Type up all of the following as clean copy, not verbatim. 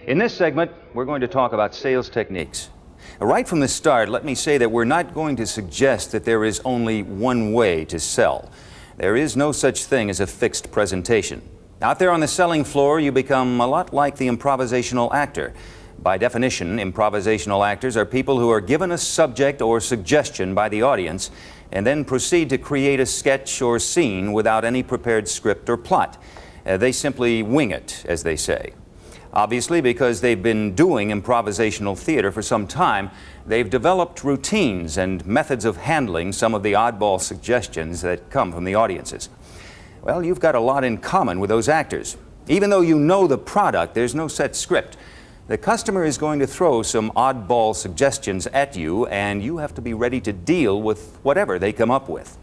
In this segment, we're going to talk about sales techniques. Right from the start, let me say that we're not going to suggest that there is only one way to sell. There is no such thing as a fixed presentation. Out there on the selling floor, you become a lot like the improvisational actor. By definition, improvisational actors are people who are given a subject or suggestion by the audience and then proceed to create a sketch or scene without any prepared script or plot. They simply wing it, as they say. Obviously, because they've been doing improvisational theater for some time, they've developed routines and methods of handling some of the oddball suggestions that come from the audiences. Well, you've got a lot in common with those actors. Even though you know the product, there's no set script. The customer is going to throw some oddball suggestions at you, and you have to be ready to deal with whatever they come up with.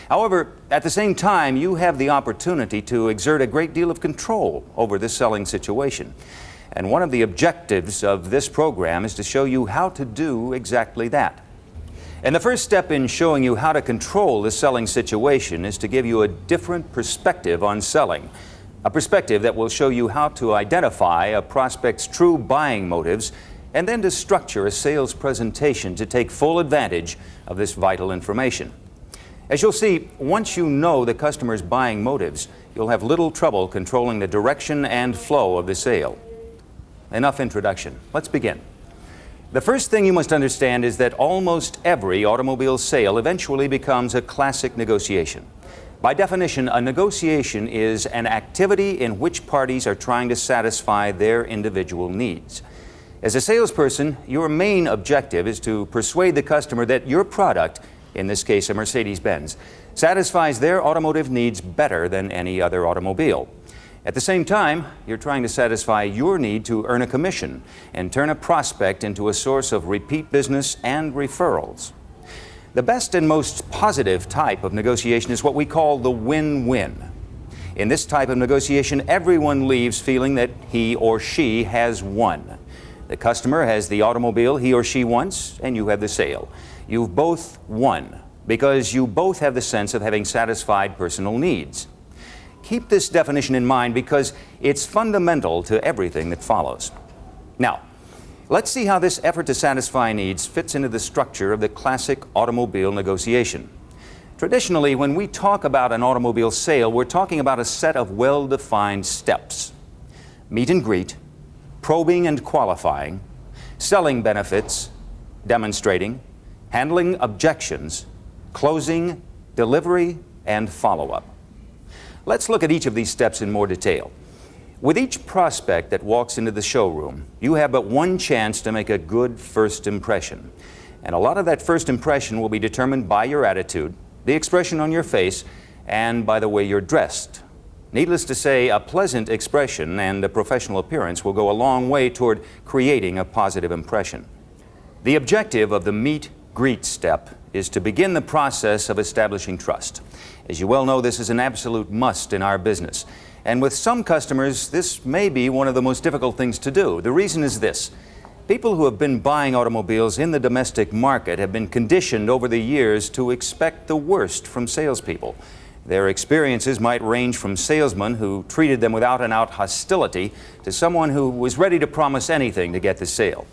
However, at the same time, you have the opportunity to exert a great deal of control over the selling situation. And one of the objectives of this program is to show you how to do exactly that. And the first step in showing you how to control the selling situation is to give you a different perspective on selling. A perspective that will show you how to identify a prospect's true buying motives and then to structure a sales presentation to take full advantage of this vital information. As you'll see, once you know the customer's buying motives, you'll have little trouble controlling the direction and flow of the sale. Enough introduction. Let's begin. The first thing you must understand is that almost every automobile sale eventually becomes a classic negotiation. By definition, a negotiation is an activity in which parties are trying to satisfy their individual needs. As a salesperson, your main objective is to persuade the customer that your product, in this case a Mercedes-Benz, satisfies their automotive needs better than any other automobile. At the same time, you're trying to satisfy your need to earn a commission and turn a prospect into a source of repeat business and referrals. The best and most positive type of negotiation is what we call the win-win. In this type of negotiation, everyone leaves feeling that he or she has won. The customer has the automobile he or she wants, and you have the sale. You've both won because you both have the sense of having satisfied personal needs. Keep this definition in mind because it's fundamental to everything that follows. Now, let's see how this effort to satisfy needs fits into the structure of the classic automobile negotiation. Traditionally, when we talk about an automobile sale, we're talking about a set of well-defined steps. Meet and greet, probing and qualifying, selling benefits, demonstrating, handling objections, closing, delivery, and follow-up. Let's look at each of these steps in more detail. With each prospect that walks into the showroom, you have but one chance to make a good first impression. And a lot of that first impression will be determined by your attitude, the expression on your face, and by the way you're dressed. Needless to say, a pleasant expression and a professional appearance will go a long way toward creating a positive impression. The objective of the meet-greet step is to begin the process of establishing trust. As you well know, this is an absolute must in our business. And with some customers, this may be one of the most difficult things to do. The reason is this. People who have been buying automobiles in the domestic market have been conditioned over the years to expect the worst from salespeople. Their experiences might range from salesmen who treated them with out-and-out hostility to someone who was ready to promise anything to get the sale.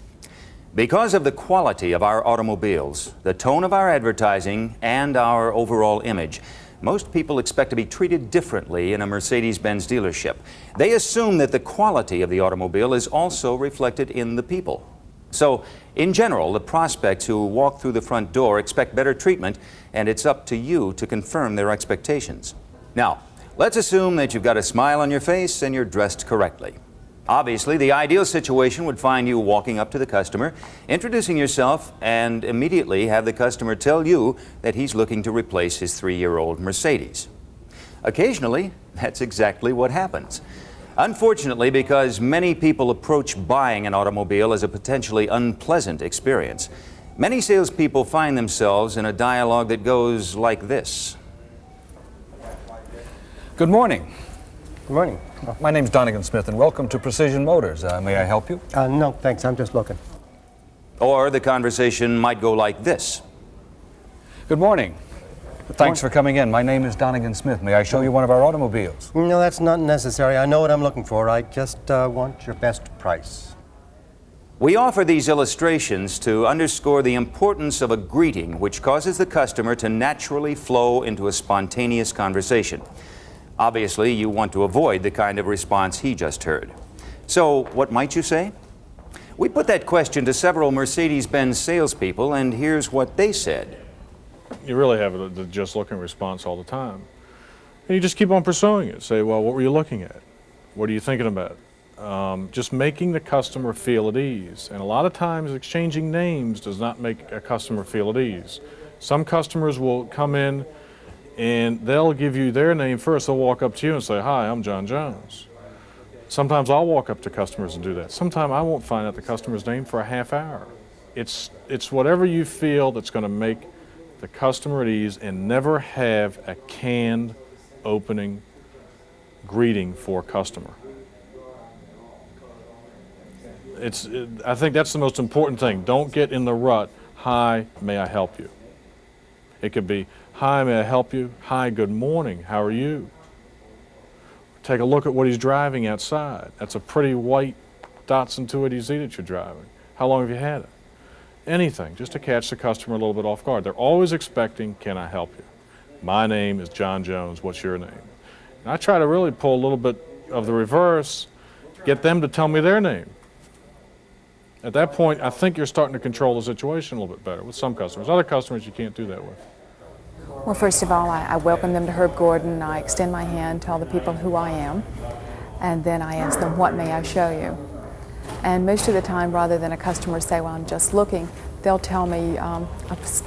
Because of the quality of our automobiles, the tone of our advertising, and our overall image, most people expect to be treated differently in a Mercedes-Benz dealership. They assume that the quality of the automobile is also reflected in the people. So, in general, the prospects who walk through the front door expect better treatment, and it's up to you to confirm their expectations. Now, let's assume that you've got a smile on your face and you're dressed correctly. Obviously, the ideal situation would find you walking up to the customer, introducing yourself, and immediately have the customer tell you that he's looking to replace his 3-year-old Mercedes. Occasionally, that's exactly what happens. Unfortunately, because many people approach buying an automobile as a potentially unpleasant experience, many salespeople find themselves in a dialogue that goes like this. Good morning. Good morning. My name's Donegan Smith, and welcome to Precision Motors. May I help you? No, thanks. I'm just looking. Or the conversation might go like this. Good morning. Thanks for coming in. My name is Donegan Smith. May I show you one of our automobiles? No, that's not necessary. I know what I'm looking for. I just want your best price. We offer these illustrations to underscore the importance of a greeting which causes the customer to naturally flow into a spontaneous conversation. Obviously, you want to avoid the kind of response he just heard. So, what might you say? We put that question to several Mercedes-Benz salespeople, and here's what they said. You really have the just looking response all the time. And you just keep on pursuing it. Say, well, what were you looking at? What are you thinking about? Just making the customer feel at ease. And a lot of times exchanging names does not make a customer feel at ease. Some customers will come in and they'll give you their name first. They'll walk up to you and say, hi, I'm John Jones. Sometimes I'll walk up to customers and do that. Sometimes I won't find out the customer's name for a half hour. It's whatever you feel that's going to make the customer at ease, and never have a canned opening greeting for a customer. I think that's the most important thing. Don't get in the rut. Hi, may I help you? It could be, hi, may I help you? Hi, good morning, how are you? Take a look at what he's driving outside. That's a pretty white Datsun 280Z that you're driving. How long have you had it? Anything, just to catch the customer a little bit off guard. They're always expecting, can I help you? My name is John Jones, what's your name? And I try to really pull a little bit of the reverse, get them to tell me their name. At that point, I think you're starting to control the situation a little bit better with some customers. Other customers you can't do that with. Well, first of all, I welcome them to Herb Gordon. I extend my hand, tell the people who I am, and then I ask them, what may I show you? And most of the time, rather than a customer say, well, I'm just looking, they'll tell me a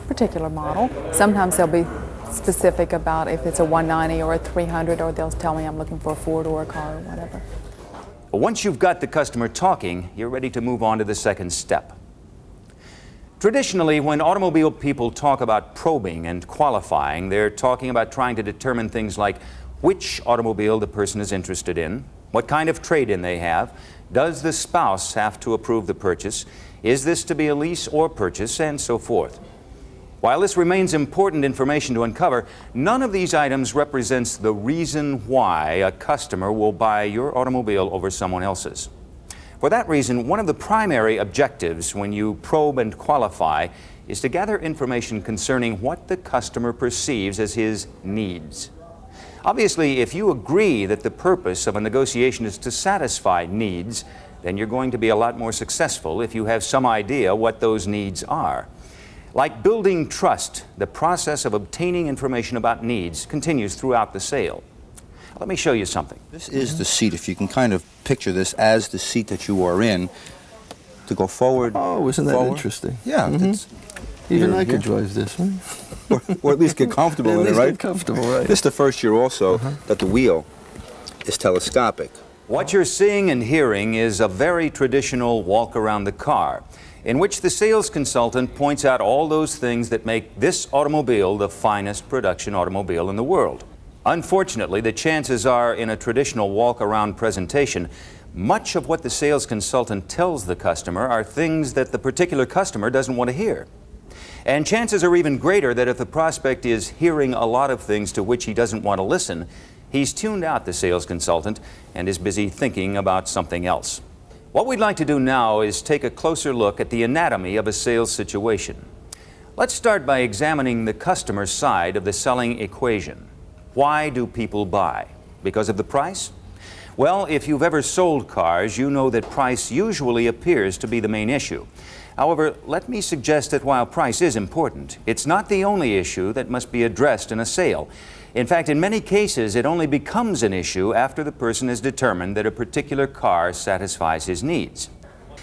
particular model. Sometimes they'll be specific about if it's a 190 or a 300, or they'll tell me I'm looking for a four-door car or whatever. Once you've got the customer talking, you're ready to move on to the second step. Traditionally, when automobile people talk about probing and qualifying, they're talking about trying to determine things like which automobile the person is interested in, what kind of trade-in they have, does the spouse have to approve the purchase, is this to be a lease or purchase, and so forth. While this remains important information to uncover, none of these items represents the reason why a customer will buy your automobile over someone else's. For that reason, one of the primary objectives when you probe and qualify is to gather information concerning what the customer perceives as his needs. Obviously, if you agree that the purpose of a negotiation is to satisfy needs, then you're going to be a lot more successful if you have some idea what those needs are. Like building trust, the process of obtaining information about needs continues throughout the sale. Let me show you something. This is the seat, if you can kind of picture this as the seat that you are in, to go forward. Oh, isn't that interesting? Yeah. It's, Even I could drive this one. or at least get comfortable in it, right? Get comfortable, right. This is the first year also that the wheel is telescopic. What you're seeing and hearing is a very traditional walk around the car, in which the sales consultant points out all those things that make this automobile the finest production automobile in the world. Unfortunately, the chances are in a traditional walk-around presentation, much of what the sales consultant tells the customer are things that the particular customer doesn't want to hear. And chances are even greater that if the prospect is hearing a lot of things to which he doesn't want to listen, he's tuned out the sales consultant and is busy thinking about something else. What we'd like to do now is take a closer look at the anatomy of a sales situation. Let's start by examining the customer side of the selling equation. Why do people buy? Because of the price? Well, if you've ever sold cars, you know that price usually appears to be the main issue. However, let me suggest that while price is important, it's not the only issue that must be addressed in a sale. In fact, in many cases, it only becomes an issue after the person has determined that a particular car satisfies his needs.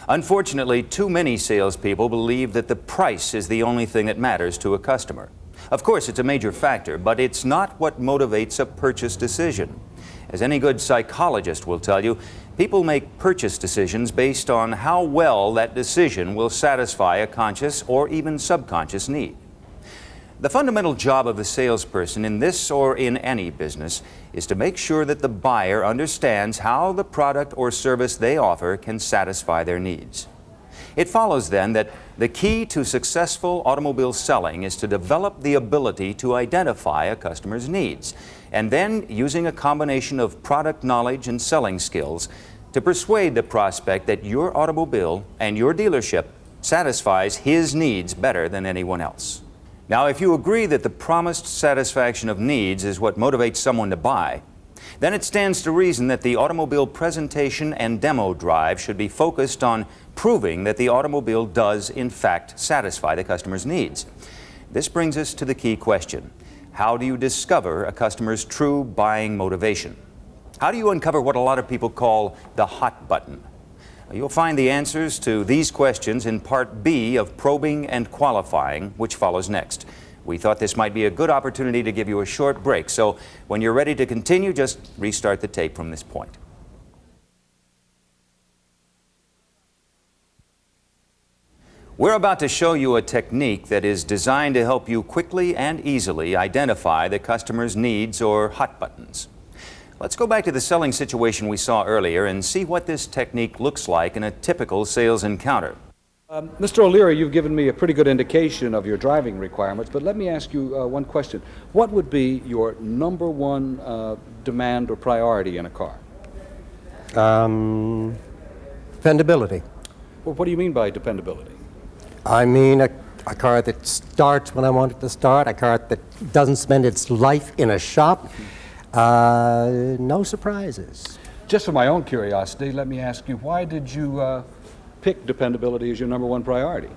Unfortunately, too many salespeople believe that the price is the only thing that matters to a customer. Of course, it's a major factor, but it's not what motivates a purchase decision. As any good psychologist will tell you, people make purchase decisions based on how well that decision will satisfy a conscious or even subconscious need. The fundamental job of the salesperson in this or in any business is to make sure that the buyer understands how the product or service they offer can satisfy their needs. It follows then that the key to successful automobile selling is to develop the ability to identify a customer's needs, and then using a combination of product knowledge and selling skills to persuade the prospect that your automobile and your dealership satisfies his needs better than anyone else. Now, if you agree that the promised satisfaction of needs is what motivates someone to buy, then it stands to reason that the automobile presentation and demo drive should be focused on proving that the automobile does in fact satisfy the customer's needs. This brings us to the key question. How do you discover a customer's true buying motivation? How do you uncover what a lot of people call the hot button? You'll find the answers to these questions in Part B of Probing and Qualifying, which follows next. We thought this might be a good opportunity to give you a short break, so when you're ready to continue, just restart the tape from this point. We're about to show you a technique that is designed to help you quickly and easily identify the customer's needs or hot buttons. Let's go back to the selling situation we saw earlier and see what this technique looks like in a typical sales encounter. Mr. O'Leary, you've given me a pretty good indication of your driving requirements, but let me ask you one question. What would be your number one demand or priority in a car? Dependability. Well, what do you mean by dependability? I mean a car that starts when I want it to start, a car that doesn't spend its life in a shop. No surprises. Just for my own curiosity, let me ask you, why did you pick dependability as your number one priority?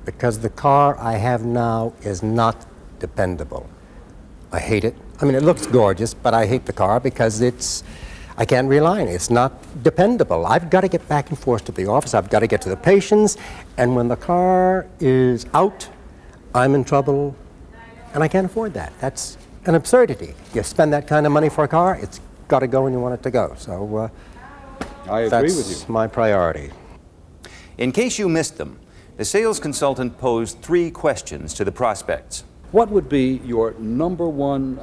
Because the car I have now is not dependable. I hate it. I mean, it looks gorgeous, but I hate the car because I can't rely on it. It's not dependable. I've got to get back and forth to the office. I've got to get to the patients. And when the car is out, I'm in trouble, and I can't afford that. That's an absurdity. You spend that kind of money for a car, it's got to go when you want it to go. So I agree with that's you. my priority. In case you missed them, the sales consultant posed 3 questions to the prospects. What would be your number one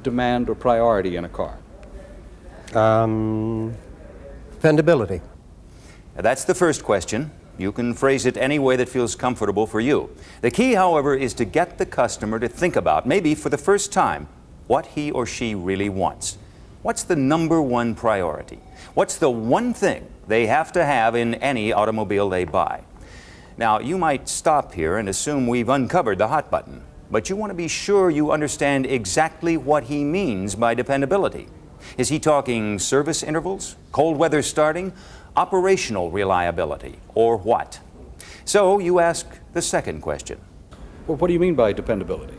demand or priority in a car? Dependability. Now, that's the first question. You can phrase it any way that feels comfortable for you. The key, however, is to get the customer to think about, maybe for the first time, what he or she really wants. What's the number one priority? What's the one thing they have to have in any automobile they buy? Now, you might stop here and assume we've uncovered the hot button, but you want to be sure you understand exactly what he means by dependability. Is he talking service intervals, cold weather starting, operational reliability, or what? So you ask the second question. Well, what do you mean by dependability?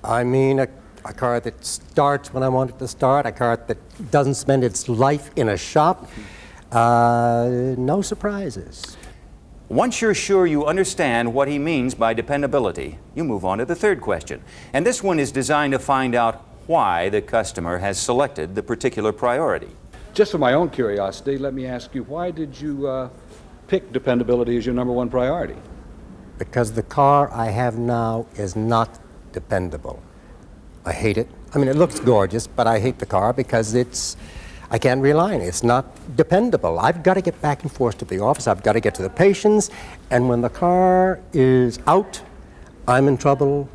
I mean a car that starts when I want it to start, a car that doesn't spend its life in a shop. No surprises. Once you're sure you understand what he means by dependability, you move on to the third question. And this one is designed to find out why the customer has selected the particular priority. Just for my own curiosity, let me ask you, why did you pick dependability as your number one priority? Because the car I have now is not dependable. I hate it. I mean, it looks gorgeous, but I hate the car because I can't rely on it. It's not dependable. I've got to get back and forth to the office. I've got to get to the patients. And when the car is out, I'm in trouble,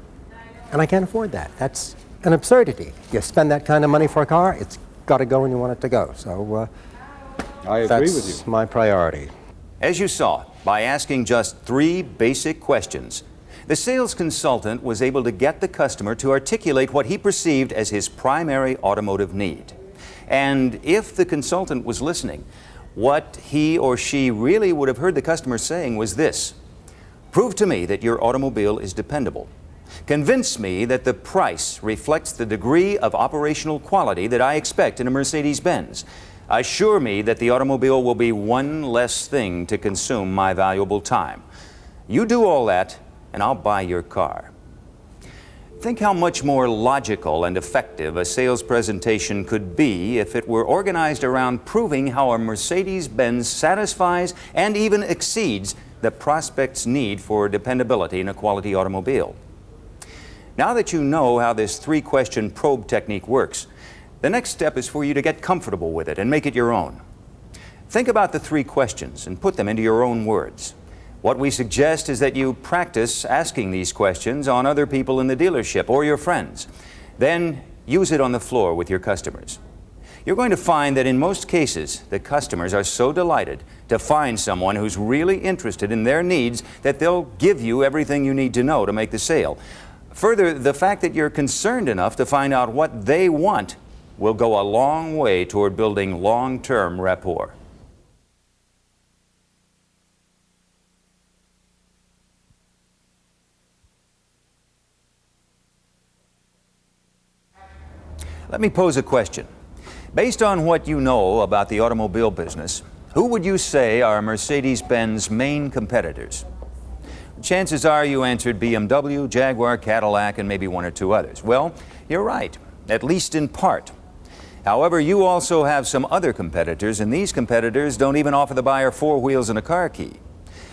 and I can't afford that. That's an absurdity. You spend that kind of money for a car, it's got to go when you want it to go. So I agree with that's you. my priority. As you saw, by asking just 3 basic questions, the sales consultant was able to get the customer to articulate what he perceived as his primary automotive need. And if the consultant was listening, what he or she really would have heard the customer saying was this: prove to me that your automobile is dependable. Convince me that the price reflects the degree of operational quality that I expect in a Mercedes-Benz. Assure me that the automobile will be one less thing to consume my valuable time. You do all that, and I'll buy your car. Think how much more logical and effective a sales presentation could be if it were organized around proving how a Mercedes-Benz satisfies and even exceeds the prospect's need for dependability in a quality automobile. Now that you know how this 3-question probe technique works, the next step is for you to get comfortable with it and make it your own. Think about the 3 questions and put them into your own words. What we suggest is that you practice asking these questions on other people in the dealership or your friends. Then use it on the floor with your customers. You're going to find that in most cases, the customers are so delighted to find someone who's really interested in their needs that they'll give you everything you need to know to make the sale. Further, the fact that you're concerned enough to find out what they want will go a long way toward building long-term rapport. Let me pose a question. Based on what you know about the automobile business, who would you say are Mercedes-Benz main competitors? Chances are you answered BMW, Jaguar, Cadillac, and maybe one or two others. Well, you're right, at least in part. However, you also have some other competitors, and these competitors don't even offer the buyer 4 wheels and a car key.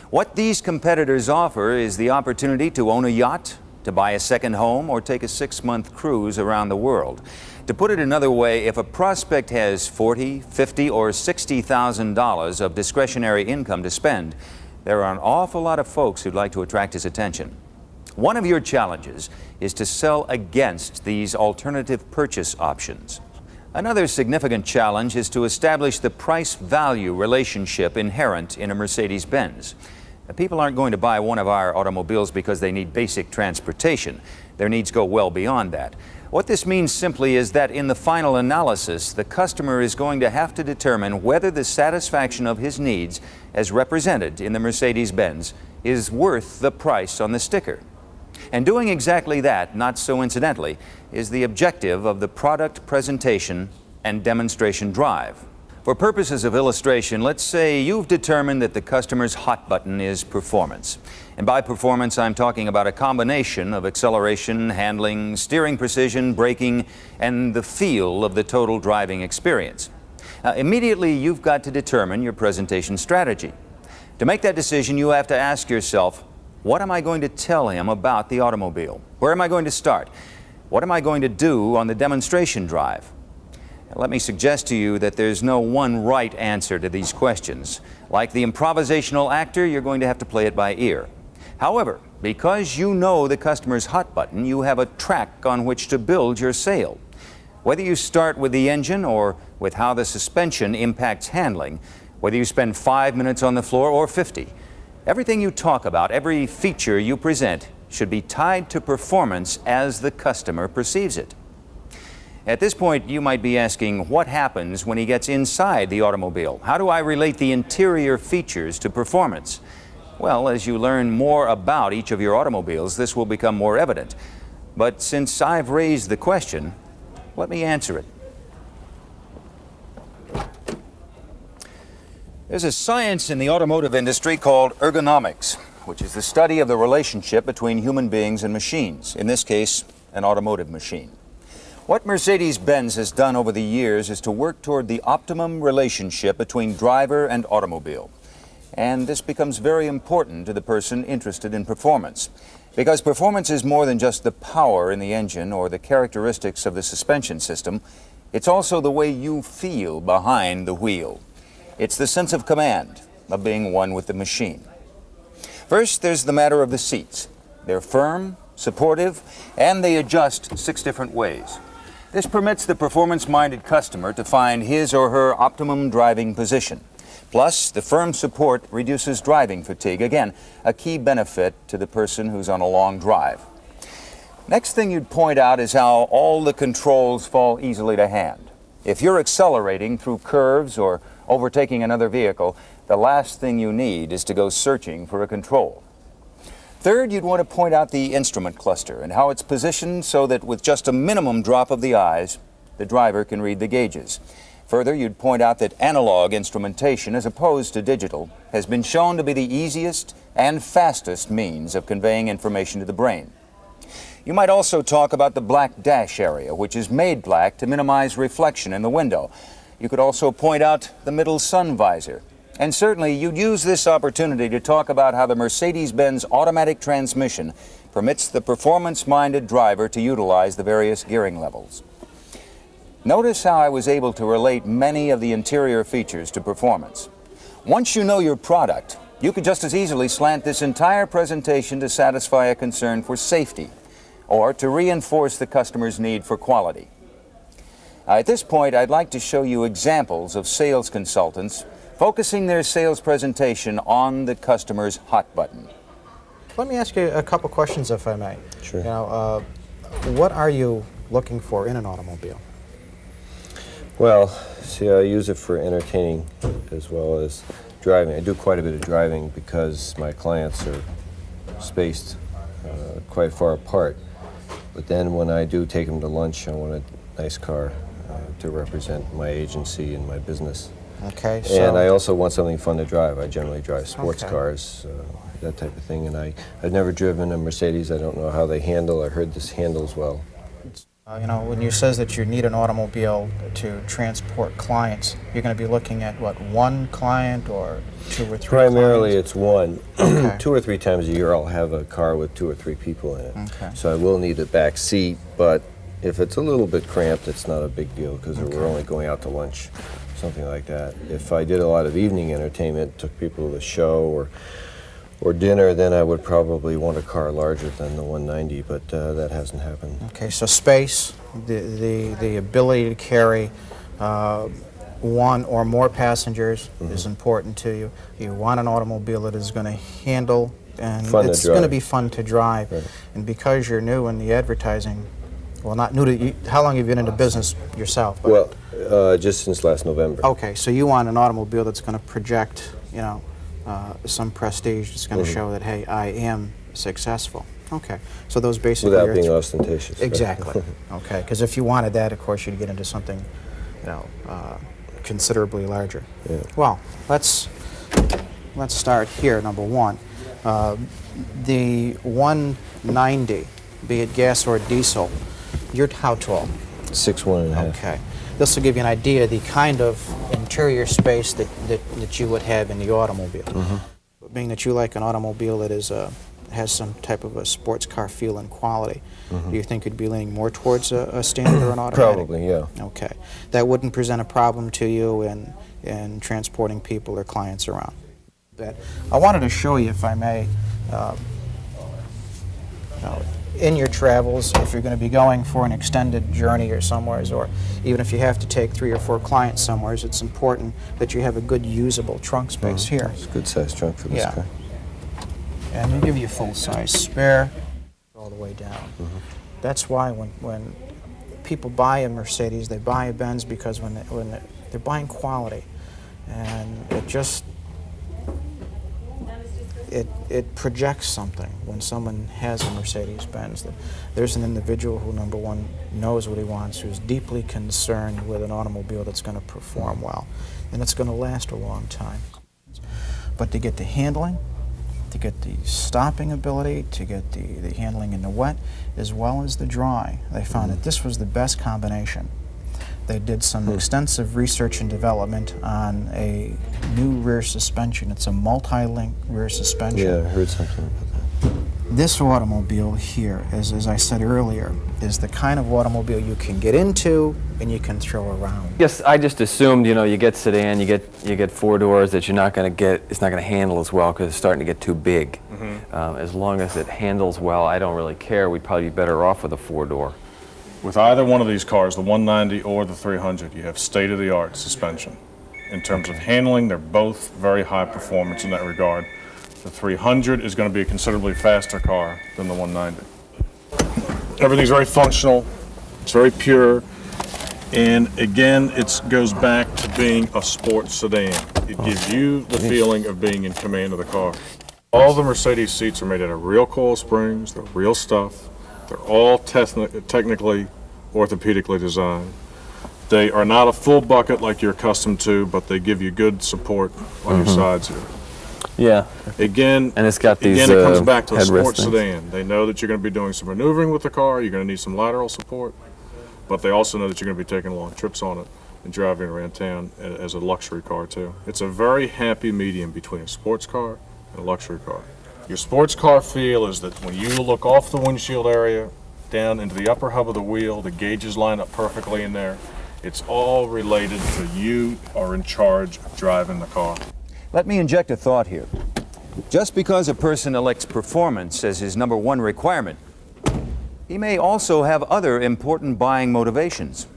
What these competitors offer is the opportunity to own a yacht, to buy a second home, or take a 6-month cruise around the world. To put it another way, if a prospect has $40,000, $50,000, or $60,000 of discretionary income to spend, there are an awful lot of folks who'd like to attract his attention. One of your challenges is to sell against these alternative purchase options. Another significant challenge is to establish the price-value relationship inherent in a Mercedes-Benz. People aren't going to buy one of our automobiles because they need basic transportation. Their needs go well beyond that. What this means simply is that in the final analysis, the customer is going to have to determine whether the satisfaction of his needs, as represented in the Mercedes-Benz, is worth the price on the sticker. And doing exactly that, not so incidentally, is the objective of the product presentation and demonstration drive. For purposes of illustration, let's say you've determined that the customer's hot button is performance. And by performance, I'm talking about a combination of acceleration, handling, steering precision, braking, and the feel of the total driving experience. Immediately, you've got to determine your presentation strategy. To make that decision, you have to ask yourself, what am I going to tell him about the automobile? Where am I going to start? What am I going to do on the demonstration drive? Let me suggest to you that there's no one right answer to these questions. Like the improvisational actor, you're going to have to play it by ear. However, because you know the customer's hot button, you have a track on which to build your sale. Whether you start with the engine or with how the suspension impacts handling, whether you spend 5 minutes on the floor or 50, everything you talk about, every feature you present, should be tied to performance as the customer perceives it. At this point, you might be asking, what happens when he gets inside the automobile? How do I relate the interior features to performance? Well, as you learn more about each of your automobiles, this will become more evident. But since I've raised the question, let me answer it. There's a science in the automotive industry called ergonomics, which is the study of the relationship between human beings and machines, in this case, an automotive machine. What Mercedes-Benz has done over the years is to work toward the optimum relationship between driver and automobile. And this becomes very important to the person interested in performance, because performance is more than just the power in the engine or the characteristics of the suspension system. It's also the way you feel behind the wheel. It's the sense of command, of being one with the machine. First, there's the matter of the seats. They're firm, supportive, and they adjust 6 different ways. This permits the performance-minded customer to find his or her optimum driving position. Plus, the firm support reduces driving fatigue. Again, a key benefit to the person who's on a long drive. Next thing you'd point out is how all the controls fall easily to hand. If you're accelerating through curves or overtaking another vehicle, the last thing you need is to go searching for a control. Third, you'd want to point out the instrument cluster and how it's positioned so that with just a minimum drop of the eyes, the driver can read the gauges. Further, you'd point out that analog instrumentation, as opposed to digital, has been shown to be the easiest and fastest means of conveying information to the brain. You might also talk about the black dash area, which is made black to minimize reflection in the window. You could also point out the middle sun visor. And certainly, you'd use this opportunity to talk about how the Mercedes-Benz automatic transmission permits the performance-minded driver to utilize the various gearing levels. Notice how I was able to relate many of the interior features to performance. Once you know your product, You could just as easily slant this entire presentation to satisfy a concern for safety or to reinforce the customer's need for quality. At this point, I'd like to show you examples of sales consultants focusing their sales presentation on the customer's hot button. Let me ask you a couple questions, if I may. Sure. Now, what are you looking for in an automobile? Well, see, I use it for entertaining as well as driving. I do quite a bit of driving because my clients are spaced quite far apart. But then when I do take them to lunch, I want a nice car to represent my agency and my business. Okay, so... And I also want something fun to drive. I generally drive sports Okay. cars, that type of thing. And I've never driven a Mercedes. I don't know how they handle. I heard this handles well. You know, when you says that you need an automobile to transport clients, you're going to be looking at, what, one client or two or three Primarily clients? it's one. Okay. 2 or 3 times a year I'll have a car with 2 or 3 people in it. Okay. So I will need a back seat, but if it's a little bit cramped, it's not a big deal because we're only going out to lunch, something like that. If I did a lot of evening entertainment, took people to the show or dinner, then I would probably want a car larger than the 190, but that hasn't happened. Okay, so space, the ability to carry one or more passengers is important to you. You want an automobile that is going to handle and Fun to it's going to drive. be fun to drive. Right. And because you're new in the advertising, well, not new to you, how long have you been into business yourself? Well, just since last November. Okay, so you want an automobile that's going to project, you know, some prestige. It's going to show that, hey, I am successful. Okay, so those basically Without are being ostentatious. right? exactly. Okay, because if you wanted that, of course, you'd get into something, you know, considerably larger. Yeah. Well, let's start here. Number one, the 190, be it gas or diesel. You're how tall? 6'1½". Okay. This will give you an idea of the kind of interior space that you would have in the automobile. Being that you like an automobile that is has some type of a sports car feel and quality, do you think you'd be leaning more towards a standard or an automatic? Probably, yeah. Okay. That wouldn't present a problem to you in transporting people or clients around. I wanted to show you, if I may, in your travels, if you're going to be going for an extended journey or somewheres, or even if you have to take 3 or 4 clients somewheres, it's important that you have a good usable trunk space here. It's a good sized trunk for this Yeah. car. And we'll give you a full-size spare all the way down. That's why when people buy a Mercedes, they buy a Benz because when they're buying quality, and it projects something when someone has a Mercedes-Benz. That there's an individual who, number one, knows what he wants, who's deeply concerned with an automobile that's going to perform well, and it's going to last a long time. But to get the handling, to get the stopping ability, to get the handling in the wet, as well as the dry, they found that this was the best combination. They did some extensive research and development on a new rear suspension. It's a multi-link rear suspension. Yeah, I heard something about that. This automobile here, as I said earlier, is the kind of automobile you can get into and you can throw around. Yes, I just assumed, you know, you get sedan, you get 4 doors, that you're not going to get, it's not going to handle as well because it's starting to get too big. As long as it handles well, I don't really care. We'd probably be better off with a 4-door. With either one of these cars, the 190 or the 300, you have state-of-the-art suspension. In terms of handling, they're both very high performance in that regard. The 300 is going to be a considerably faster car than the 190. Everything's very functional, it's very pure, and again, it goes back to being a sports sedan. It gives you the feeling of being in command of the car. All the Mercedes seats are made out of real coil springs, they're real stuff. They're all technically orthopedically designed. They are not a full bucket like you're accustomed to, but they give you good support on your sides here. Yeah. Again, And it's got these it comes back to a headrest sports things. sedan. They know that you're going to be doing some maneuvering with the car, you're going to need some lateral support, but they also know that you're going to be taking long trips on it and driving around town as a luxury car too. It's a very happy medium between a sports car and a luxury car. Your sports car feel is that when you look off the windshield area, down into the upper hub of the wheel, the gauges line up perfectly in there. It's all related to you are in charge of driving the car. Let me inject a thought here. Just because a person elects performance as his number one requirement, he may also have other important buying motivations.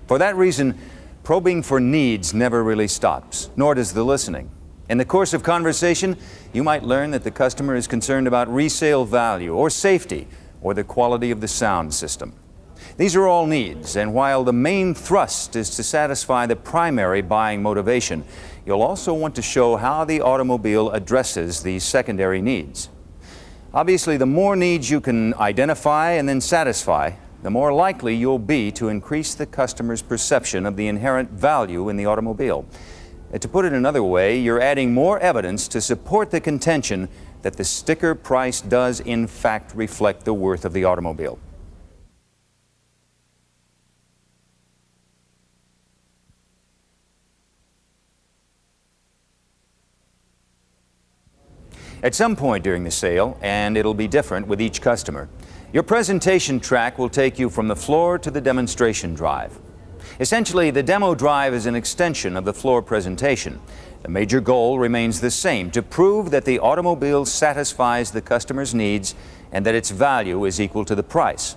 For that reason, probing for needs never really stops, nor does the listening. In the course of conversation, you might learn that the customer is concerned about resale value or safety or the quality of the sound system. These are all needs, and while the main thrust is to satisfy the primary buying motivation, you'll also want to show how the automobile addresses these secondary needs. Obviously, the more needs you can identify and then satisfy, the more likely you'll be to increase the customer's perception of the inherent value in the automobile. To put it another way, you're adding more evidence to support the contention that the sticker price does in fact reflect the worth of the automobile. At some point during the sale, and it'll be different with each customer, your presentation track will take you from the floor to the demonstration drive. Essentially, the demo drive is an extension of the floor presentation. The major goal remains the same: to prove that the automobile satisfies the customer's needs and that its value is equal to the price.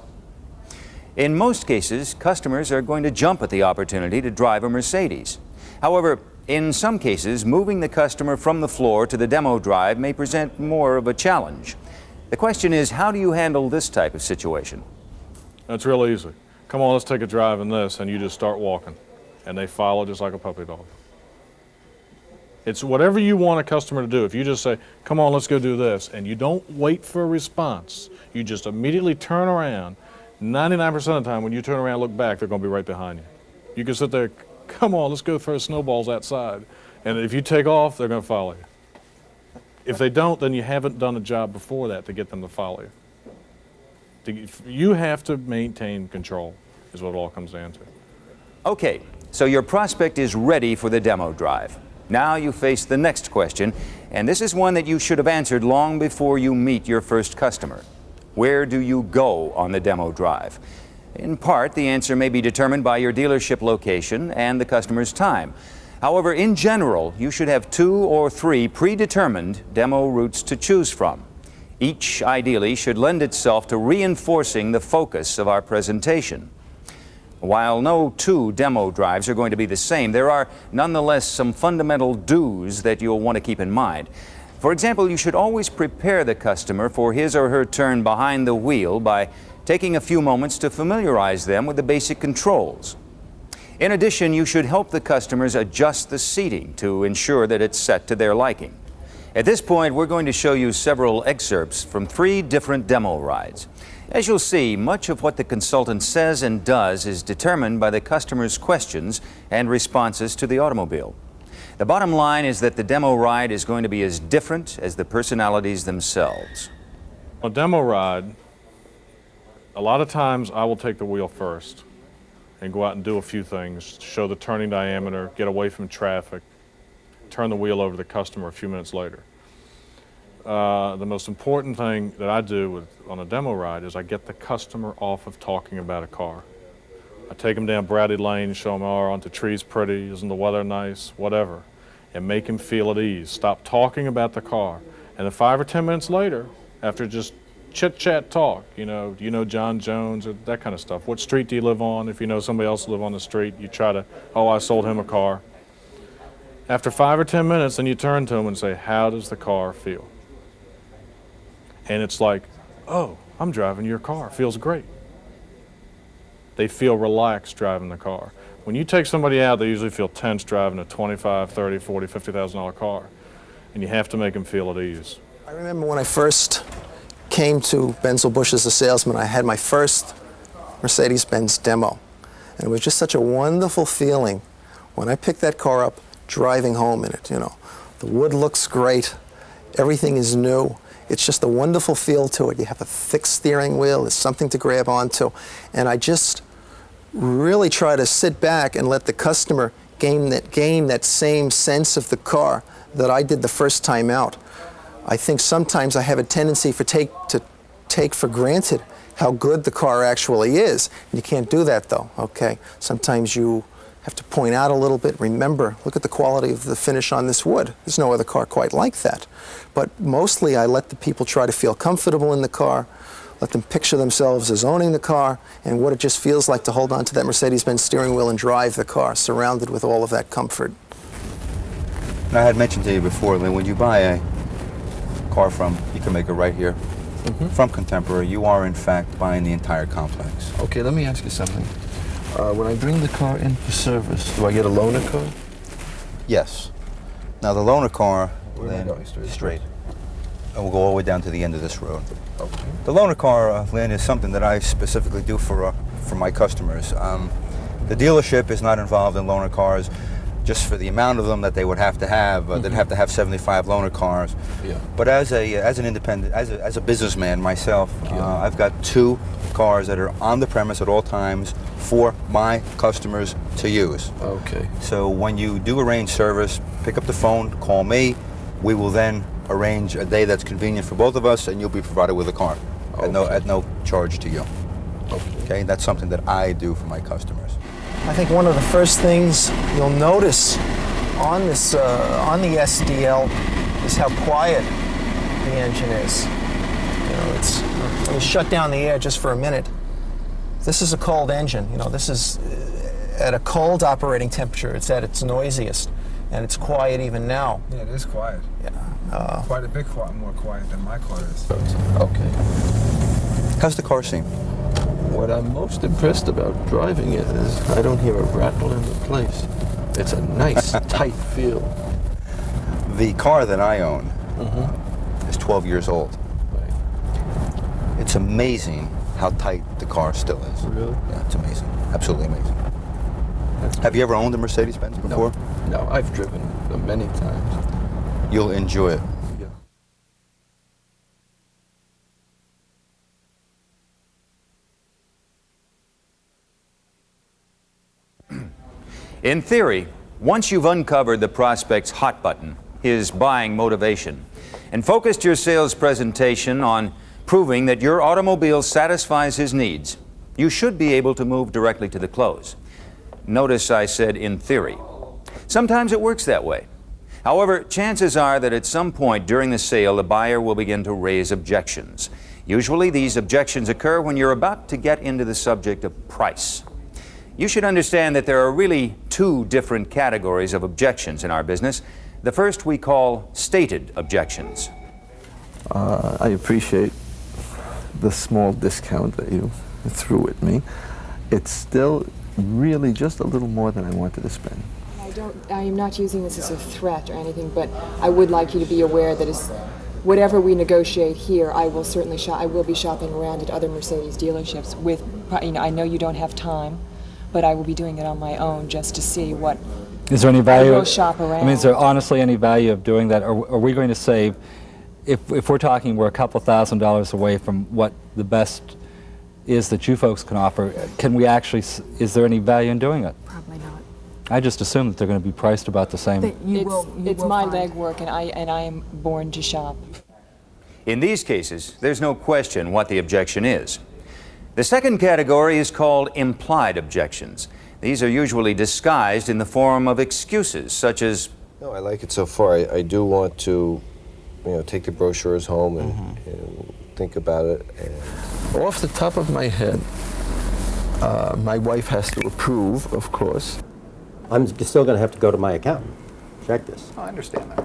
In most cases, customers are going to jump at the opportunity to drive a Mercedes. However, in some cases, moving the customer from the floor to the demo drive may present more of a challenge. The question is, how do you handle this type of situation? That's real easy. Come on, let's take a drive in this, and you just start walking. And they follow just like a puppy dog. It's whatever you want a customer to do. If you just say, come on, let's go do this, and you don't wait for a response, you just immediately turn around. 99% of the time, when you turn around and look back, they're going to be right behind you. You can sit there, come on, let's go throw snowballs outside. And if you take off, they're going to follow you. If they don't, then you haven't done a job before that to get them to follow you. You have to maintain control, is what it all comes down to. Okay, so your prospect is ready for the demo drive. Now you face the next question, and this is one that you should have answered long before you meet your first customer. Where do you go on the demo drive? In part, the answer may be determined by your dealership location and the customer's time. However, in general, you should have 2 or 3 predetermined demo routes to choose from. Each, ideally, should lend itself to reinforcing the focus of our presentation. While no 2 demo drives are going to be the same, there are nonetheless some fundamental do's that you'll want to keep in mind. For example, you should always prepare the customer for his or her turn behind the wheel by taking a few moments to familiarize them with the basic controls. In addition, you should help the customers adjust the seating to ensure that it's set to their liking. At this point, we're going to show you several excerpts from 3 different demo rides. As you'll see, much of what the consultant says and does is determined by the customer's questions and responses to the automobile. The bottom line is that the demo ride is going to be as different as the personalities themselves. A demo ride, a lot of times I will take the wheel first and go out and do a few things, show the turning diameter, get away from traffic, turn the wheel over to the customer a few minutes later. The most important thing that I do on a demo ride is I get the customer off of talking about a car. I take them down Bradley Lane, show them, oh, aren't the trees pretty, isn't the weather nice, whatever, and make him feel at ease. Stop talking about the car. And then 5 or 10 minutes later, after just chit-chat talk, do you know John Jones, or that kind of stuff. What street do you live on? If you know somebody else live on the street, you try to, oh, I sold him a car. After 5 or 10 minutes, then you turn to him and say, how does the car feel? And it's like, oh, I'm driving your car. It feels great. They feel relaxed driving the car. When you take somebody out, they usually feel tense driving a $25,000, $30,000, $40,000, $50,000 car. And you have to make them feel at ease. I remember when I first came to Benzel-Busch as a salesman, I had my first Mercedes-Benz demo. And it was just such a wonderful feeling when I picked that car up, driving home in it, The wood looks great, everything is new. It's just a wonderful feel to it. You have a thick steering wheel, there's something to grab onto. And I just really try to sit back and let the customer gain that same sense of the car that I did the first time out. I think sometimes I have a tendency to take for granted how good the car actually is. You can't do that though, okay? Sometimes you have to point out a little bit. Remember, look at the quality of the finish on this wood. There's no other car quite like that. But mostly I let the people try to feel comfortable in the car, let them picture themselves as owning the car and what it just feels like to hold on to that Mercedes-Benz steering wheel and drive the car, surrounded with all of that comfort. And I had mentioned to you before, Lynn, when you buy a car from, you can make it right here, from Contemporary, you are in fact buying the entire complex. Okay, let me ask you something. When I bring the car in for service, do I get a loaner car? Yes. Now the loaner car, Where am I going? straight. And we'll go all the way down to the end of this road. Okay. The loaner car, Lynn, is something that I specifically do for my customers. The dealership is not involved in loaner cars just for the amount of them that they would have to have. They'd have to have 75 loaner cars. Yeah. But as an independent, as a businessman myself, I've got 2 cars that are on the premise at all times for my customers to use. Okay. So when you do arrange service, pick up the phone, call me. We will then arrange a day that's convenient for both of us, and you'll be provided with a car at no charge to you. Okay, that's something that I do for my customers. I think one of the first things you'll notice on this on the SDL is how quiet the engine is. You know, it's, let me shut down the air just for a minute. This is a cold engine. You know, this is at a cold operating temperature. It's at its noisiest, and it's quiet even now. Yeah, it is quiet. Yeah. Quite a bit more quiet than my car is. Okay. How's the car seem? What I'm most impressed about driving it is I don't hear a rattle in the place. It's a nice, tight feel. The car that I own is 12 years old. Right. It's amazing how tight the car still is. Really? Yeah, it's amazing. Absolutely amazing. Have you ever owned a Mercedes-Benz before? No, I've driven them many times. You'll enjoy it. Yeah. In theory, once you've uncovered the prospect's hot button, his buying motivation, and focused your sales presentation on proving that your automobile satisfies his needs, you should be able to move directly to the close. Notice I said in theory. Sometimes it works that way. However, chances are that at some point during the sale, the buyer will begin to raise objections. Usually these objections occur when you're about to get into the subject of price. You should understand that there are really 2 different categories of objections in our business. The first we call stated objections. I appreciate the small discount that you threw at me. It's still really just a little more than I wanted to spend. I am not using this as a threat or anything, but I would like you to be aware that whatever we negotiate here, I will certainly I will be shopping around at other Mercedes dealerships with, you know, I know you don't have time, but I will be doing it on my own just to see what. Is there any value? I will shop around. I mean, is there honestly any value of doing that? Are we going to save, if we're talking, we're a couple $1,000s away from what the best is that you folks can offer, can we actually, is there any value in doing it? Probably not. I just assume that they're going to be priced about the same. It's my legwork, and I am born to shop. In these cases, there's no question what the objection is. The second category is called implied objections. These are usually disguised in the form of excuses, such as, No, I like it so far. I do want to, take the brochures home and think about it. And Off the top of my head, my wife has to approve, of course. I'm still going to have to go to my accountant. Check this. I understand that.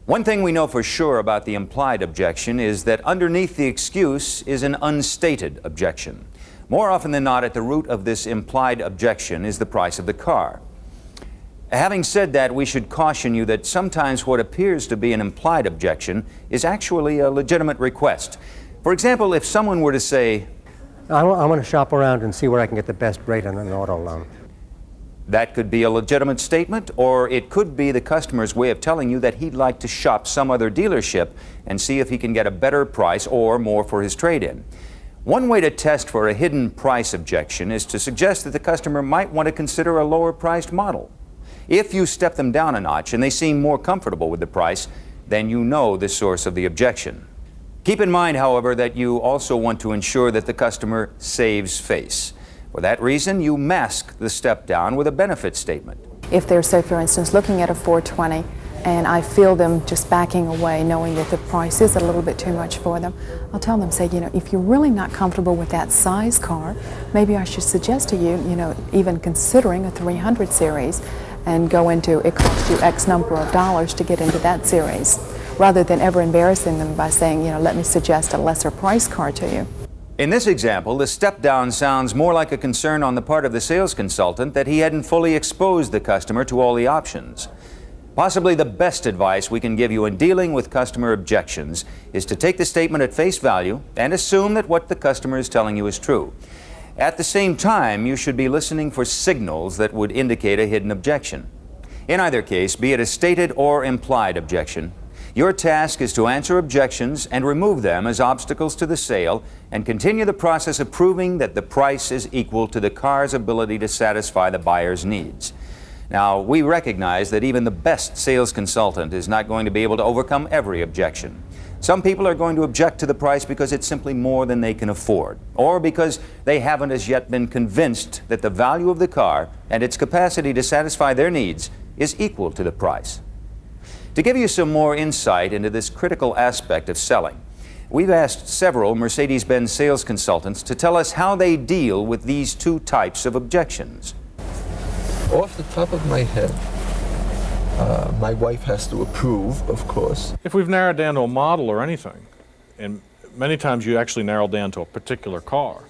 one thing we know for sure about the implied objection is that underneath the excuse is an unstated objection. More often than not, at the root of this implied objection is the price of the car. Having said that, we should caution you that sometimes what appears to be an implied objection is actually a legitimate request. For example, if someone were to say, I want to shop around and see where I can get the best rate on an auto loan. that could be a legitimate statement, or it could be the customer's way of telling you that he'd like to shop some other dealership and see if he can get a better price or more for his trade-in. One way to test for a hidden price objection is to suggest that the customer might want to consider a lower-priced model. If you step them down a notch and they seem more comfortable with the price, then you know the source of the objection. Keep in mind, however, that you also want to ensure that the customer saves face. For that reason, you mask the step down with a benefit statement. If they're, say, for instance, looking at a 420 and I feel them just backing away knowing that the price is a little bit too much for them, I'll tell them, say, you know, if you're really not comfortable with that size car, maybe I should suggest to you, you know, even considering a 300 series and go into, it costs you X number of dollars to get into that series, rather than ever embarrassing them by saying, you know, let me suggest a lesser price car to you. In this example, the step down sounds more like a concern on the part of the sales consultant that he hadn't fully exposed the customer to all the options. Possibly the best advice we can give you in dealing with customer objections is to take the statement at face value and assume that what the customer is telling you is true. At the same time, you should be listening for signals that would indicate a hidden objection. In either case, be it a stated or implied objection, your task is to answer objections and remove them as obstacles to the sale and continue the process of proving that the price is equal to the car's ability to satisfy the buyer's needs. Now, we recognize that even the best sales consultant is not going to be able to overcome every objection. Some people are going to object to the price because it's simply more than they can afford, or because they haven't as yet been convinced that the value of the car and its capacity to satisfy their needs is equal to the price. To give you some more insight into this critical aspect of selling, we've asked several Mercedes-Benz sales consultants to tell us how they deal with these two types of objections. Off the top of my head, my wife has to approve, of course. If we've narrowed down to a model or anything, and many times you actually narrow down to a particular car,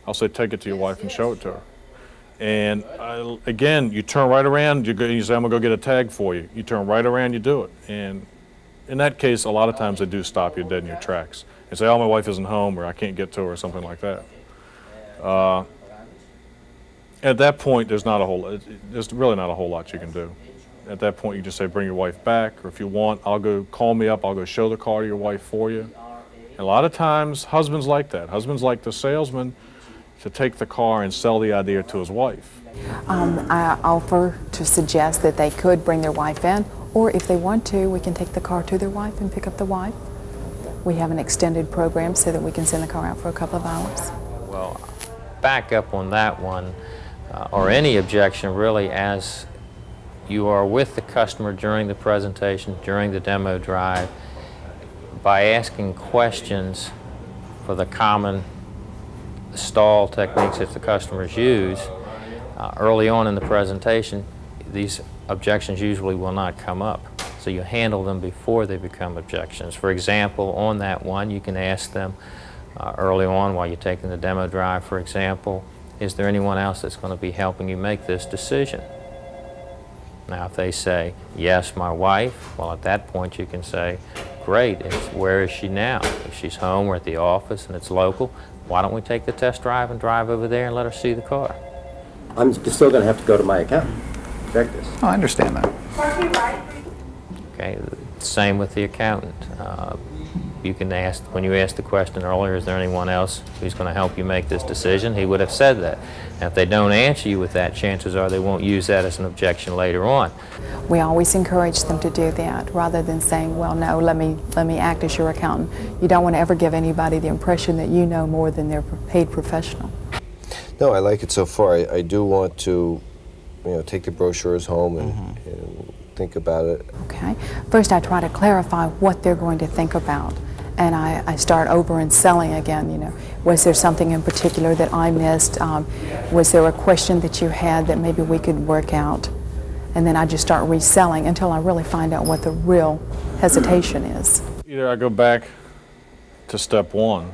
I'll say take it to your wife and show it to her. And again, you turn right around, you say, I'm going to go get a tag for you. You turn right around, you do it. And in that case, a lot of times they do stop you dead in your tracks and say, oh, my wife isn't home, or I can't get to her, or something like that. At that point, there's really not a whole lot you can do. At that point, you just say, bring your wife back, or if you want, call me up, I'll go show the car to your wife for you. And a lot of times, husbands like that. Husbands like the salesman to take the car and sell the idea to his wife. I offer to suggest that they could bring their wife in, or if they want to, we can take the car to their wife and pick up the wife. We have an extended program so that we can send the car out for a couple of hours. Well, back up on that one, or any objection really, as you are with the customer during the presentation, during the demo drive, by asking questions for the common stall techniques that the customers use, early on in the presentation, these objections usually will not come up. So you handle them before they become objections. For example, on that one, you can ask them early on while you're taking the demo drive, for example, is there anyone else that's going to be helping you make this decision? Now, if they say, yes, my wife, well, at that point you can say, great, where is she now? If she's home or at the office and it's local, why don't we take the test drive and drive over there and let her see the car? I'm still going to have to go to my accountant to check this. Oh, I understand that. Okay, same with the accountant. You can ask, when you asked the question earlier, is there anyone else who's going to help you make this decision? He would have said that. Now, if they don't answer you with that, chances are they won't use that as an objection later on. We always encourage them to do that rather than saying, well, no, let me act as your accountant. You don't want to ever give anybody the impression that you know more than their paid professional. No, I like it so far. I do want to, take the brochures home and think about it. Okay. First, I try to clarify what they're going to think about. And I start over and selling again, Was there something in particular that I missed? Was there a question that you had that maybe we could work out? And then I just start reselling until I really find out what the real hesitation is. Either I go back to step one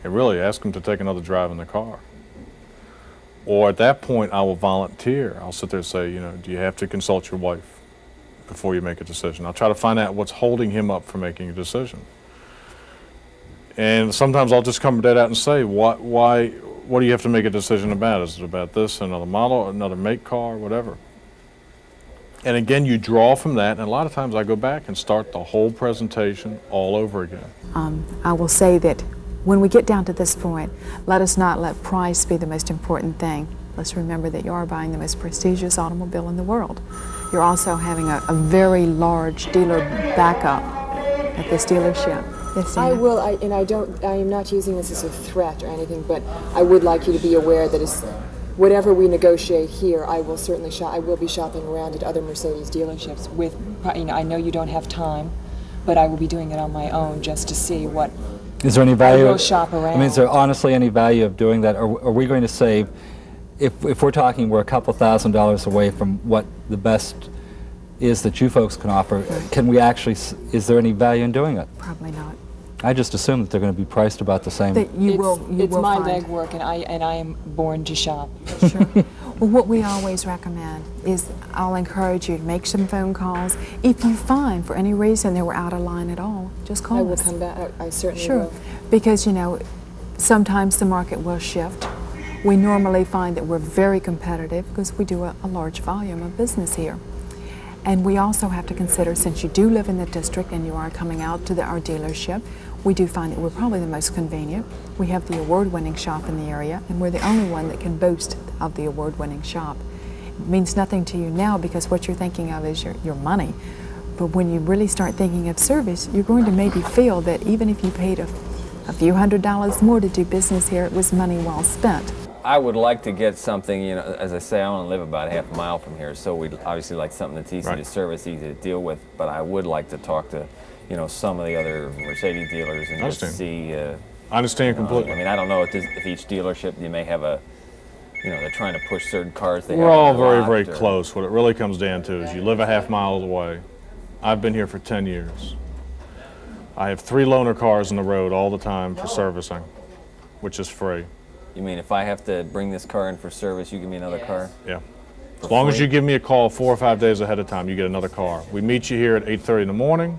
and really ask them to take another drive in the car. Or at that point, I will volunteer. I'll sit there and say, do you have to consult your wife before you make a decision? I'll try to find out what's holding him up from making a decision. And sometimes I'll just come dead out and say, what do you have to make a decision about? Is it about this, another model, another make car, whatever? And again, you draw from that, and a lot of times I go back and start the whole presentation all over again. I will say that when we get down to this point, let us not let price be the most important thing. Let's remember that you are buying the most prestigious automobile in the world. You're also having a very large dealer backup at this dealership. Yes, I Dana? will, I am not using this as a threat or anything, but I would like you to be aware that whatever we negotiate here, I will certainly I will be shopping around at other Mercedes dealerships with, I know you don't have time, but I will be doing it on my own just to see what. Is there any value? I will shop around. I mean, is there honestly any value of doing that? Are we going to save, if we're talking we're a couple $1,000s away from what the best is that you folks can offer, can we actually, is there any value in doing it? Probably not. I just assume that they're going to be priced about the same. That you will It's my find. legwork, and I am born to shop. Sure. Well, what we always recommend is I'll encourage you to make some phone calls. If you find for any reason that we're out of line at all, just call I will us. come back. I certainly Sure. will. Because, sometimes the market will shift. We normally find that we're very competitive because we do a large volume of business here. And we also have to consider, since you do live in the district and you are coming out to our dealership, we do find that we're probably the most convenient. We have the award-winning shop in the area, and we're the only one that can boast of the award-winning shop. It means nothing to you now because what you're thinking of is your money. But when you really start thinking of service, you're going to maybe feel that even if you paid a few $100s more to do business here, it was money well spent. I would like to get something, as I say, I only live about half a mile from here, so we'd obviously like something that's easy to service, easy to deal with, but I would like to talk to, some of the other Mercedes dealers and just see. I understand completely. I mean, I don't know if each dealership, you may have they're trying to push certain cars. We're all very, very close. What it really comes down to is you live a half mile away. I've been here for 10 years. I have 3 loaner cars on the road all the time for servicing, which is free. You mean if I have to bring this car in for service, you give me another car? Yeah. As long as you give me a call 4 or 5 days ahead of time, you get another car. We meet you here at 8:30 in the morning,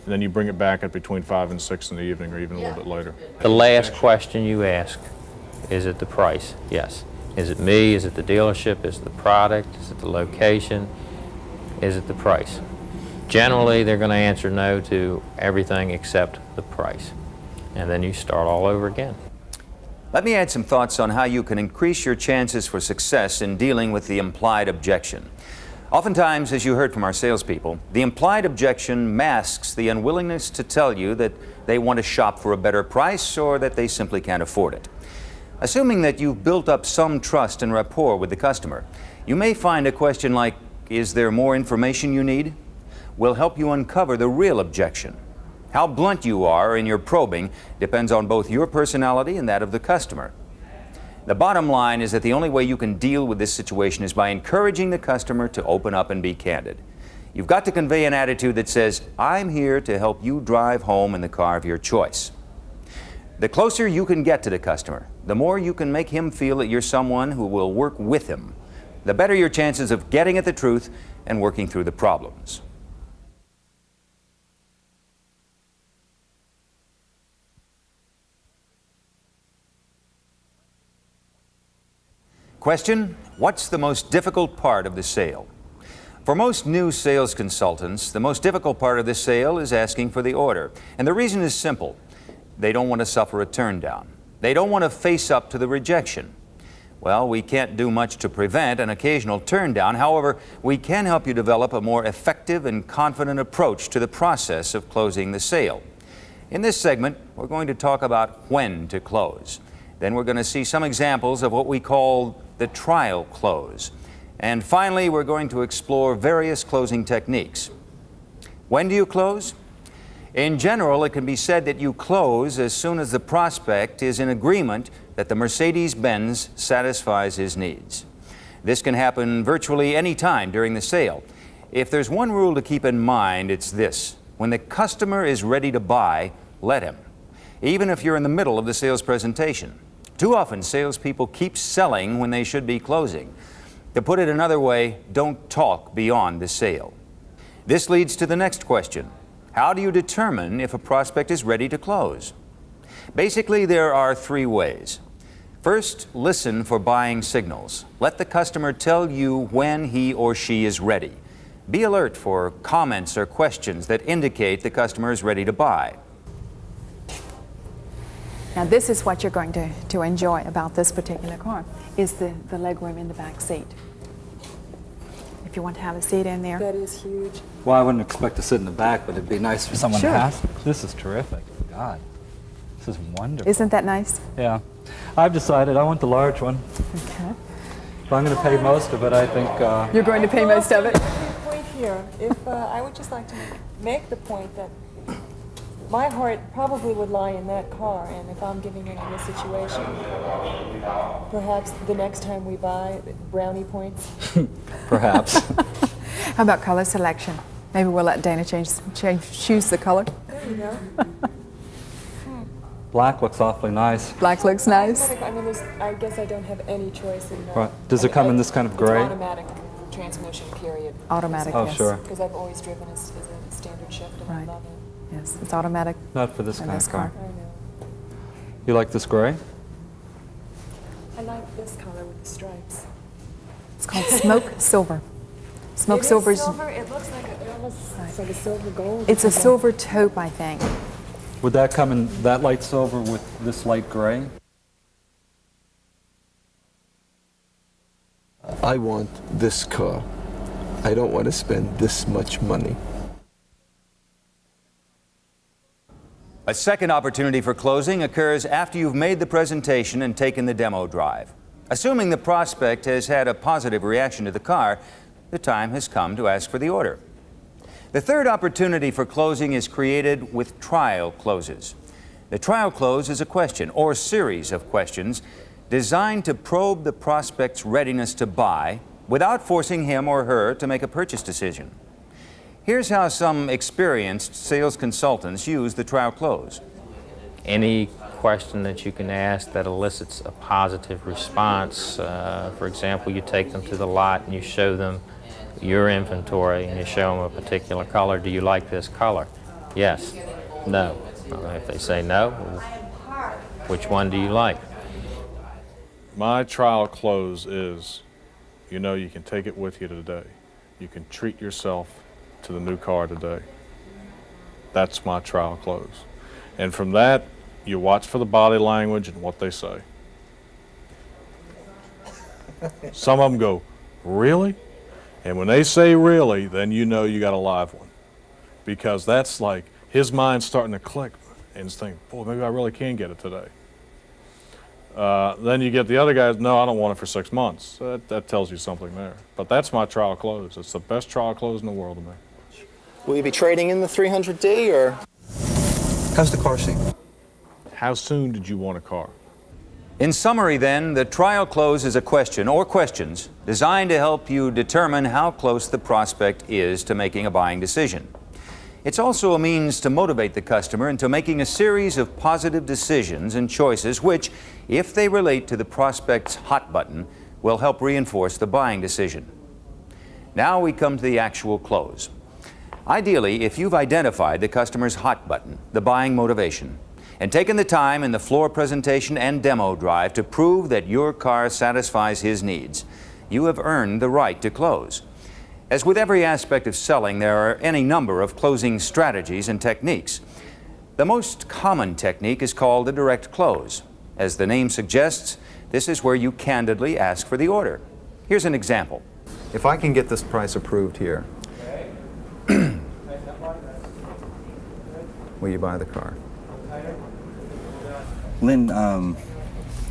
and then you bring it back at between 5 and 6 in the evening or even a little bit later. The last question you ask, is it the price? Yes. Is it me? Is it the dealership? Is it the product? Is it the location? Is it the price? Generally, they're going to answer no to everything except the price. And then you start all over again. Let me add some thoughts on how you can increase your chances for success in dealing with the implied objection. Oftentimes, as you heard from our salespeople, the implied objection masks the unwillingness to tell you that they want to shop for a better price or that they simply can't afford it. Assuming that you've built up some trust and rapport with the customer, you may find a question like, "Is there more information you need?" will help you uncover the real objection. How blunt you are in your probing depends on both your personality and that of the customer. The bottom line is that the only way you can deal with this situation is by encouraging the customer to open up and be candid. You've got to convey an attitude that says, "I'm here to help you drive home in the car of your choice." The closer you can get to the customer, the more you can make him feel that you're someone who will work with him, the better your chances of getting at the truth and working through the problems. Question: what's the most difficult part of the sale? For most new sales consultants, the most difficult part of the sale is asking for the order. And the reason is simple. They don't want to suffer a turn down. They don't want to face up to the rejection. Well, we can't do much to prevent an occasional turn down. However, we can help you develop a more effective and confident approach to the process of closing the sale. In this segment, we're going to talk about when to close. Then we're going to see some examples of what we call the trial close. And finally, we're going to explore various closing techniques. When do you close? In general, it can be said that you close as soon as the prospect is in agreement that the Mercedes-Benz satisfies his needs. This can happen virtually any time during the sale. If there's one rule to keep in mind, it's this: when the customer is ready to buy, let him, even if you're in the middle of the sales presentation. Too often, salespeople keep selling when they should be closing. To put it another way, don't talk beyond the sale. This leads to the next question. How do you determine if a prospect is ready to close? Basically, there are 3 ways. First, listen for buying signals. Let the customer tell you when he or she is ready. Be alert for comments or questions that indicate the customer is ready to buy. Now this is what you're going to enjoy about this particular car, is the legroom in the back seat. if you want to have a seat in there. That is huge. Well, I wouldn't expect to sit in the back, but it'd be nice for someone Sure. to have. This is terrific. God, this is wonderful. Isn't that nice? Yeah. I've decided I want the large one. Okay. If I'm going to pay most of it, I think... You're going to pay most of it? Point here, if I would just like to make the point that my heart probably would lie in that car, and if I'm giving it in this situation, perhaps the next time we buy, brownie points. Perhaps. How about color selection? Maybe we'll let Dana choose the color. There you go. Black looks awfully nice. Black looks nice. I mean, I guess I don't have any choice in that. Right. Does it come in this kind of gray? It's automatic transmission, period. Automatic, Oh, yes. sure. Because I've always driven as a standard shift, and Right. I love it. Yes, it's automatic. Not for this in kind this of car. I know. You like this gray? I like this color with the stripes. It's called smoke silver. Smoke It is silver's. silver. It looks like it's like a silver gold. It's a silver taupe, I think. Would that come in that light silver with this light gray? I want this car. I don't want to spend this much money. A second opportunity for closing occurs after you've made the presentation and taken the demo drive. Assuming the prospect has had a positive reaction to the car, the time has come to ask for the order. The third opportunity for closing is created with trial closes. The trial close is a question or series of questions designed to probe the prospect's readiness to buy without forcing him or her to make a purchase decision. Here's how some experienced sales consultants use the trial close. Any question that you can ask that elicits a positive response. For example, you take them to the lot and you show them your inventory and you show them a particular color. Do you like this color? Yes. No. If they say no, which one do you like? My trial close is, you know, you can take it with you today. You can treat yourself to the new car today. That's my trial close. And from that, you watch for the body language and what they say. Some of them go, really? And when they say really, then you know you got a live one. Because that's like, his mind's starting to click and he's thinking, boy, maybe I really can get it today. Then you get the other guys, no, I don't want it for 6 months. That tells you something there. But that's my trial close. It's the best trial close in the world to me. Will you be trading in the 300D, or? How's the car seat? How soon did you want a car? In summary, then, the trial close is a question or questions designed to help you determine how close the prospect is to making a buying decision. It's also a means to motivate the customer into making a series of positive decisions and choices which, if they relate to the prospect's hot button, will help reinforce the buying decision. Now we come to the actual close. Ideally, if you've identified the customer's hot button, the buying motivation, and taken the time in the floor presentation and demo drive to prove that your car satisfies his needs, you have earned the right to close. As with every aspect of selling, there are any number of closing strategies and techniques. The most common technique is called a direct close. As the name suggests, this is where you candidly ask for the order. Here's an example. If I can get this price approved here, will you buy the car? Lynn, I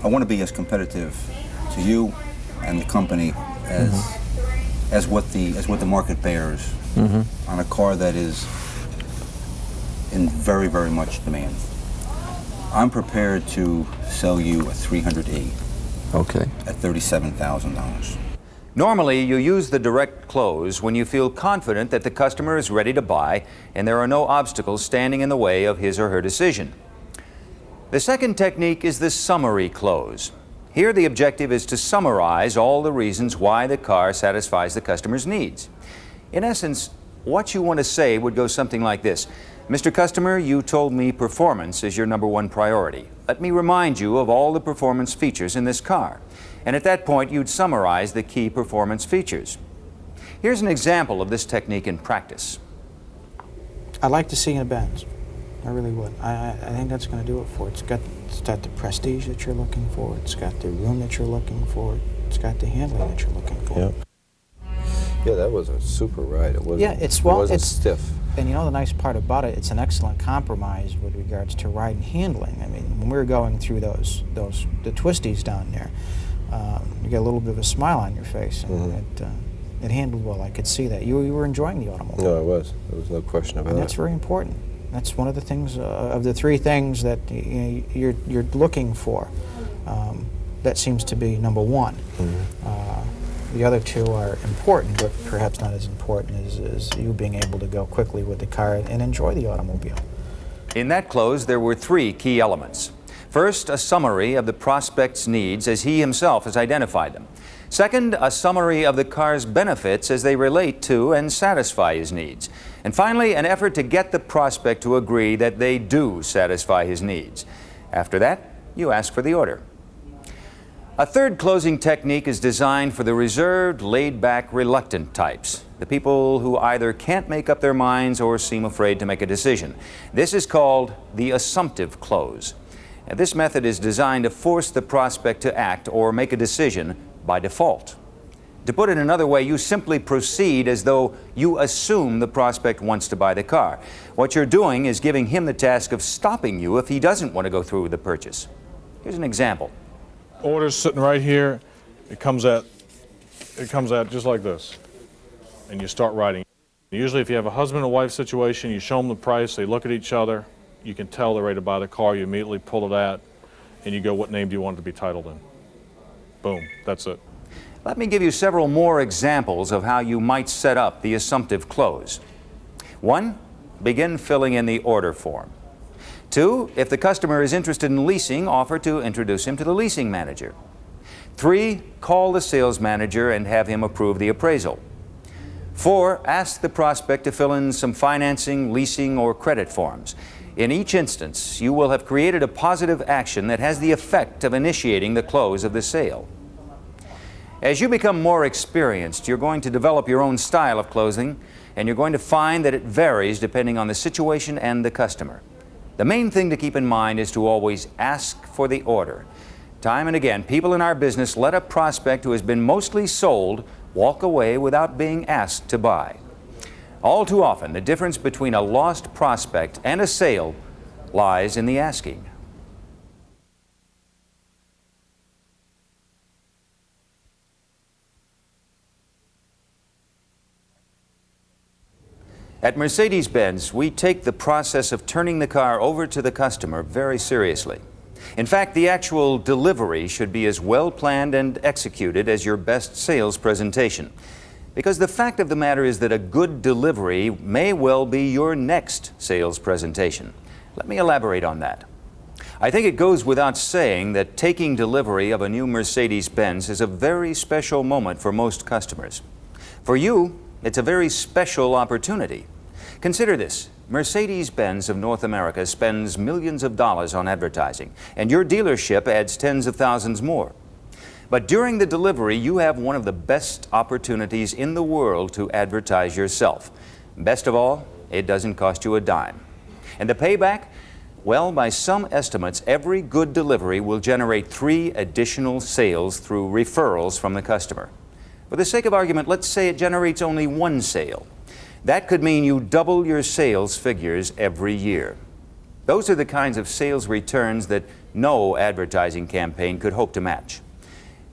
want to be as competitive to you and the company as what the market bears on a car that is in very, very much demand. I'm prepared to sell you a 300E. Okay. At $37,000. Normally, you use the direct close when you feel confident that the customer is ready to buy and there are no obstacles standing in the way of his or her decision. The second technique is the summary close. Here, the objective is to summarize all the reasons why the car satisfies the customer's needs. In essence, what you want to say would go something like this. Mr. Customer, you told me performance is your #1 priority. Let me remind you of all the performance features in this car. And at that point, you'd summarize the key performance features. Here's an example of this technique in practice. I'd like to see in a Benz. I really would. I think that's going to do it for it. It's got the prestige that you're looking for. It's got the room that you're looking for. It's got the handling that you're looking for. Yep. Yeah, that was a super ride. It wasn't, Yeah, it's it well, wasn't it's stiff. And you know the nice part about it, it's an excellent compromise with regards to ride and handling. I mean, when we were going through the twisties down there, you get a little bit of a smile on your face, and it handled well. I could see that you were enjoying the automobile. No, I was. There was no question about And it. that's very important. That's one of the things of the three things that you're looking for. That seems to be number one. The other two are important, but perhaps not as important as you being able to go quickly with the car and enjoy the automobile. In that close, there were three key elements. First, a summary of the prospect's needs as he himself has identified them. Second, a summary of the car's benefits as they relate to and satisfy his needs. And finally, an effort to get the prospect to agree that they do satisfy his needs. After that, you ask for the order. A third closing technique is designed for the reserved, laid-back, reluctant types, the people who either can't make up their minds or seem afraid to make a decision. This is called the assumptive close. And this method is designed to force the prospect to act or make a decision by default. To put it another way, you simply proceed as though you assume the prospect wants to buy the car. What you're doing is giving him the task of stopping you if he doesn't want to go through with the purchase. Here's an example. Order's sitting right here. It comes out just like this, and you start writing. Usually if you have a husband and wife situation, you show them the price, they look at each other, you can tell they're ready to buy the car, you immediately pull it out, and you go, what name do you want it to be titled in? Boom, that's it. Let me give you several more examples of how you might set up the assumptive close. 1, begin filling in the order form. 2, if the customer is interested in leasing, offer to introduce him to the leasing manager. 3, call the sales manager and have him approve the appraisal. 4, ask the prospect to fill in some financing, leasing, or credit forms. In each instance, you will have created a positive action that has the effect of initiating the close of the sale. As you become more experienced, you're going to develop your own style of closing, and you're going to find that it varies depending on the situation and the customer. The main thing to keep in mind is to always ask for the order. Time and again, people in our business let a prospect who has been mostly sold walk away without being asked to buy. All too often, the difference between a lost prospect and a sale lies in the asking. At Mercedes-Benz, we take the process of turning the car over to the customer very seriously. In fact, the actual delivery should be as well planned and executed as your best sales presentation. Because the fact of the matter is that a good delivery may well be your next sales presentation. Let me elaborate on that. I think it goes without saying that taking delivery of a new Mercedes-Benz is a very special moment for most customers. For you, it's a very special opportunity. Consider this. Mercedes-Benz of North America spends millions of dollars on advertising, and your dealership adds tens of thousands more. But during the delivery, you have one of the best opportunities in the world to advertise yourself. Best of all, it doesn't cost you a dime. And the payback? Well, by some estimates, every good delivery will generate 3 additional sales through referrals from the customer. For the sake of argument, let's say it generates only 1 sale. That could mean you double your sales figures every year. Those are the kinds of sales returns that no advertising campaign could hope to match.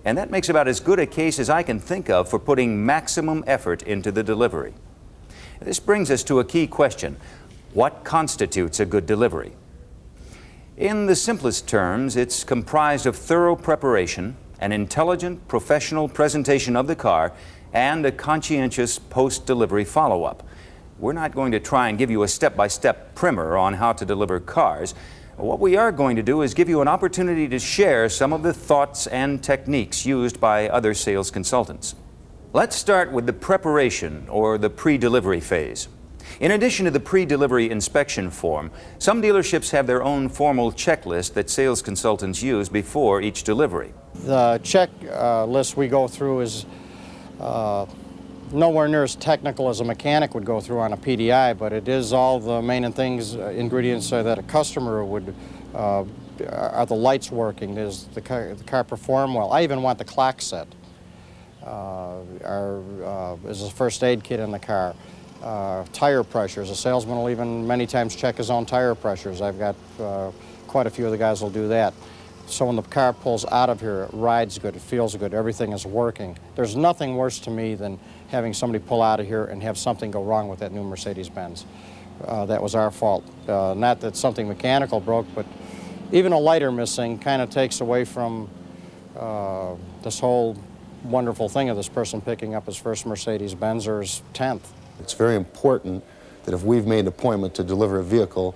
And that makes about as good a case as I can think of for putting maximum effort into the delivery. This brings us to a key question. What constitutes a good delivery? In the simplest terms, it's comprised of thorough preparation, an intelligent, professional presentation of the car, and a conscientious post-delivery follow-up. We're not going to try and give you a step-by-step primer on how to deliver cars. What we are going to do is give you an opportunity to share some of the thoughts and techniques used by other sales consultants. Let's start with the preparation or the pre-delivery phase. In addition to the pre-delivery inspection form, some dealerships have their own formal checklist that sales consultants use before each delivery. The checklist we go through is nowhere near as technical as a mechanic would go through on a PDI, but it is all the main ingredients that a customer would, are the lights working, does the car perform well? I even want the clock set. Is a first aid kit in the car. Tire pressures. A salesman will even many times check his own tire pressures. I've got quite a few of the guys will do that. So when the car pulls out of here, it rides good, it feels good, everything is working. There's nothing worse to me than having somebody pull out of here and have something go wrong with that new Mercedes-Benz. That was our fault. Not that something mechanical broke, but even a lighter missing kind of takes away from this whole wonderful thing of this person picking up his first Mercedes-Benz or his 10th. It's very important that if we've made an appointment to deliver a vehicle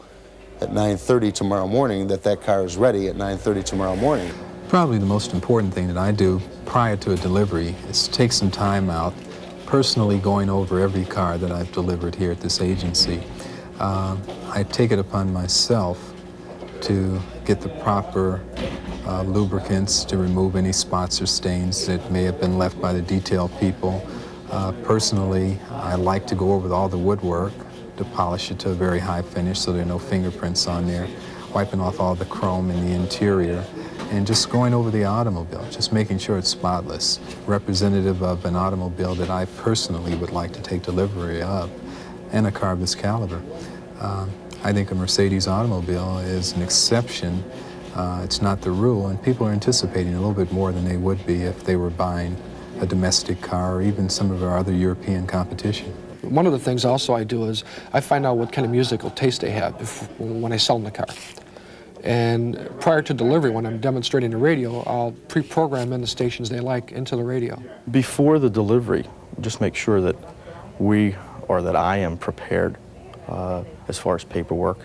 at 9:30 tomorrow morning, that that car is ready at 9:30 tomorrow morning. Probably the most important thing that I do prior to a delivery is take some time out, personally going over every car that I've delivered here at this agency. I take it upon myself to get the proper lubricants to remove any spots or stains that may have been left by the detail people. Personally, I like to go over all the woodwork to polish it to a very high finish so there are no fingerprints on there, wiping off all the chrome in the interior, and just going over the automobile, just making sure it's spotless, representative of an automobile that I personally would like to take delivery of, and a car of this caliber. I think a Mercedes automobile is an exception. It's not the rule, and people are anticipating a little bit more than they would be if they were buying a domestic car or even some of our other European competition. One of the things also I do is I find out what kind of musical taste they have when I sell them the car. And prior to delivery, when I'm demonstrating the radio, I'll pre-program in the stations they like into the radio. Before the delivery, just make sure that that I am prepared as far as paperwork.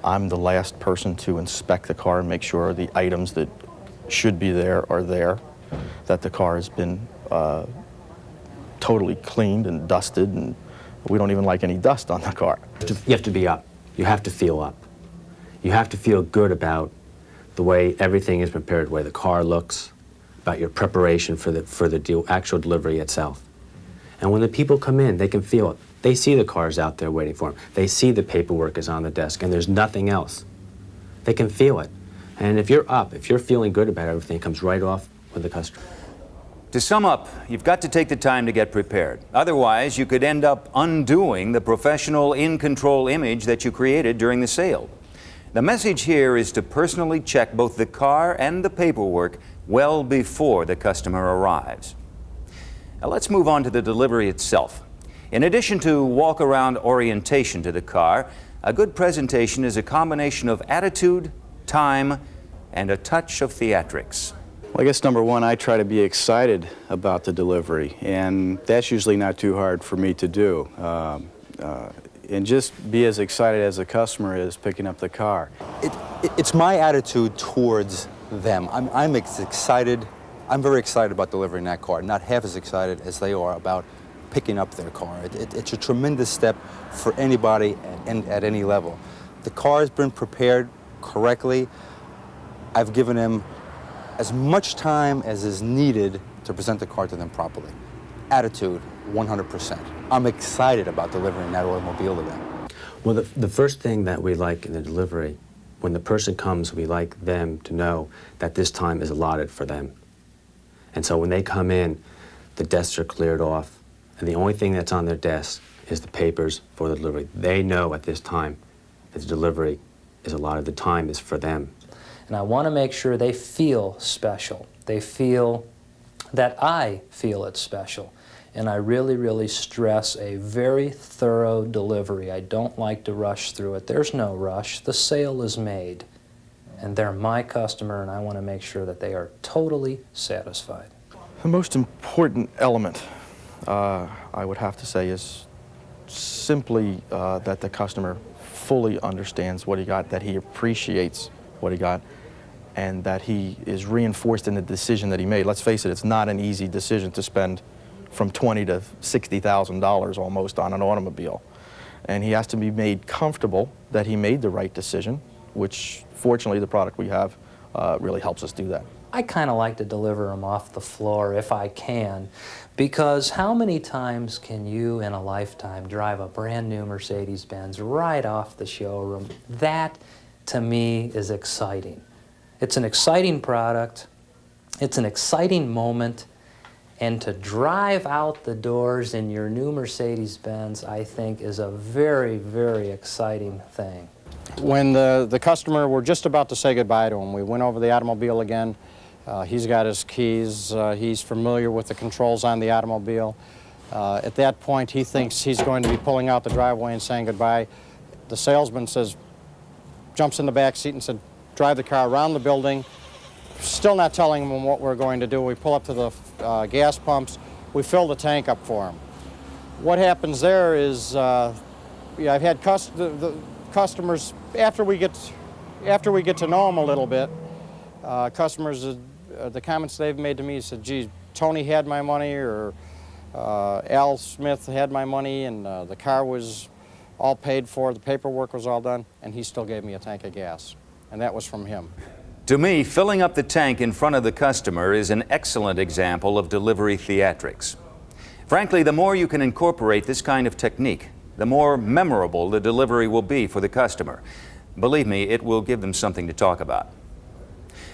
I'm the last person to inspect the car and make sure the items that should be there are there, that the car has been totally cleaned and dusted, and we don't even like any dust on the car. You have to be up. You have to feel up. You have to feel good about the way everything is prepared, the way the car looks, about your preparation for the actual delivery itself. And when the people come in, they can feel it. They see the cars out there waiting for them. They see the paperwork is on the desk and there's nothing else. They can feel it. And if you're up, if you're feeling good about everything, it comes right off with the customer. To sum up, you've got to take the time to get prepared. Otherwise, you could end up undoing the professional, in-control image that you created during the sale. The message here is to personally check both the car and the paperwork well before the customer arrives. Now let's move on to the delivery itself. In addition to walk-around orientation to the car, a good presentation is a combination of attitude, time, and a touch of theatrics. Well, I guess number one, I try to be excited about the delivery, and that's usually not too hard for me to do. And just be as excited as the customer is picking up the car. It's my attitude towards them. I'm excited. I'm very excited about delivering that car, not half as excited as they are about picking up their car. It's a tremendous step for anybody at any level. The car has been prepared correctly. I've given them as much time as is needed to present the car to them properly. Attitude, 100%. I'm excited about delivering that automobile to them. Well, the first thing that we like in the delivery, when the person comes, we like them to know that this time is allotted for them. And so when they come in, the desks are cleared off, and the only thing that's on their desk is the papers for the delivery. They know at this time that the delivery is allotted, the time is for them. And I want to make sure they feel special. They feel that I feel it's special. And I really, really stress a very thorough delivery. I don't like to rush through it. There's no rush. The sale is made. And they're my customer, and I want to make sure that they are totally satisfied. The most important element, I would have to say, is simply that the customer fully understands what he got, that he appreciates what he got, and that he is reinforced in the decision that he made. Let's face it, it's not an easy decision to spend from $20,000 to $60,000 almost on an automobile. And he has to be made comfortable that he made the right decision, which fortunately the product we have really helps us do that. I kind of like to deliver them off the floor if I can, because how many times can you in a lifetime drive a brand new Mercedes-Benz right off the showroom? That, to me, is exciting. It's an exciting product, it's an exciting moment, And to drive out the doors in your new Mercedes-Benz, I think, is a very, very exciting thing. When the customer, we're just about to say goodbye to him, we went over the automobile again. He's got his keys. He's familiar with the controls on the automobile. At that point, he thinks he's going to be pulling out the driveway and saying goodbye. The salesman says, jumps in the back seat and said, drive the car around the building. Still not telling him what we're going to do. We pull up to the gas pumps. We fill the tank up for him. What happens there is, I've had the customers, after we get to know them a little bit, customers, the comments they've made to me said, gee, Tony had my money, or Al Smith had my money, and the car was all paid for, the paperwork was all done, and he still gave me a tank of gas. And that was from him. To me, filling up the tank in front of the customer is an excellent example of delivery theatrics. Frankly, the more you can incorporate this kind of technique, the more memorable the delivery will be for the customer. Believe me, it will give them something to talk about.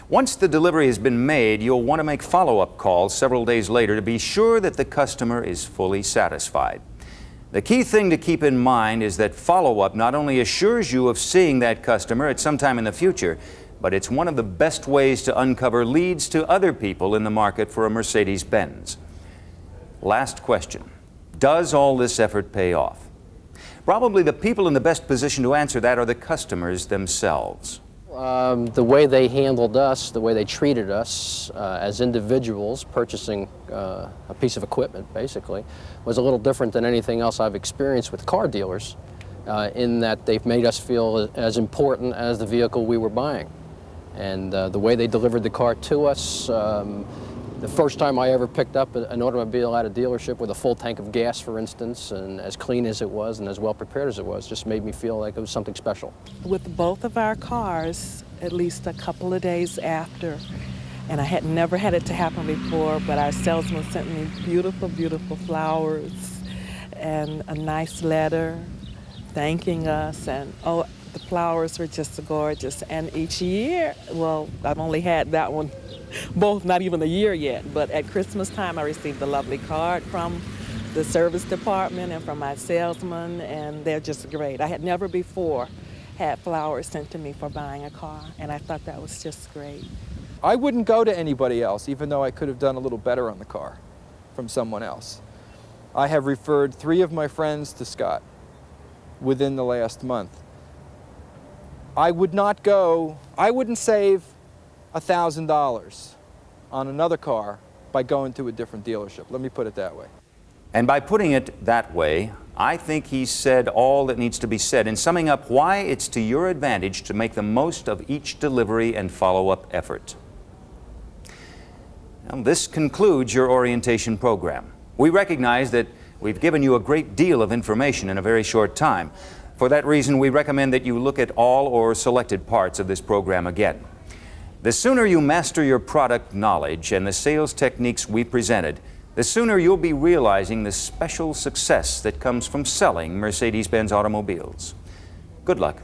Once the delivery has been made, you'll want to make follow-up calls several days later to be sure that the customer is fully satisfied. The key thing to keep in mind is that follow-up not only assures you of seeing that customer at some time in the future, but it's one of the best ways to uncover leads to other people in the market for a Mercedes-Benz. Last question. Does all this effort pay off? Probably the people in the best position to answer that are the customers themselves. The way they handled us, the way they treated us as individuals purchasing a piece of equipment, basically, was a little different than anything else I've experienced with car dealers, in that they've made us feel as important as the vehicle we were buying. And the way they delivered the car to us, the first time I ever picked up an automobile at a dealership with a full tank of gas, for instance, and as clean as it was and as well prepared as it was, just made me feel like it was something special. With both of our cars, at least a couple of days after, and I had never had it to happen before, but our salesman sent me beautiful, beautiful flowers and a nice letter thanking us, and oh, the flowers were just gorgeous. And each year, well, I've only had that one, both not even a year yet, but at Christmas time I received a lovely card from the service department and from my salesman, and they're just great. I had never before had flowers sent to me for buying a car, and I thought that was just great. I wouldn't go to anybody else, even though I could have done a little better on the car from someone else. I have referred 3 of my friends to Scott within the last month. I wouldn't save $1,000 on another car by going to a different dealership. Let me put it that way. And by putting it that way, I think he's said all that needs to be said in summing up why it's to your advantage to make the most of each delivery and follow-up effort. Now, this concludes your orientation program. We recognize that we've given you a great deal of information in a very short time. For that reason, we recommend that you look at all or selected parts of this program again. The sooner you master your product knowledge and the sales techniques we presented, the sooner you'll be realizing the special success that comes from selling Mercedes-Benz automobiles. Good luck.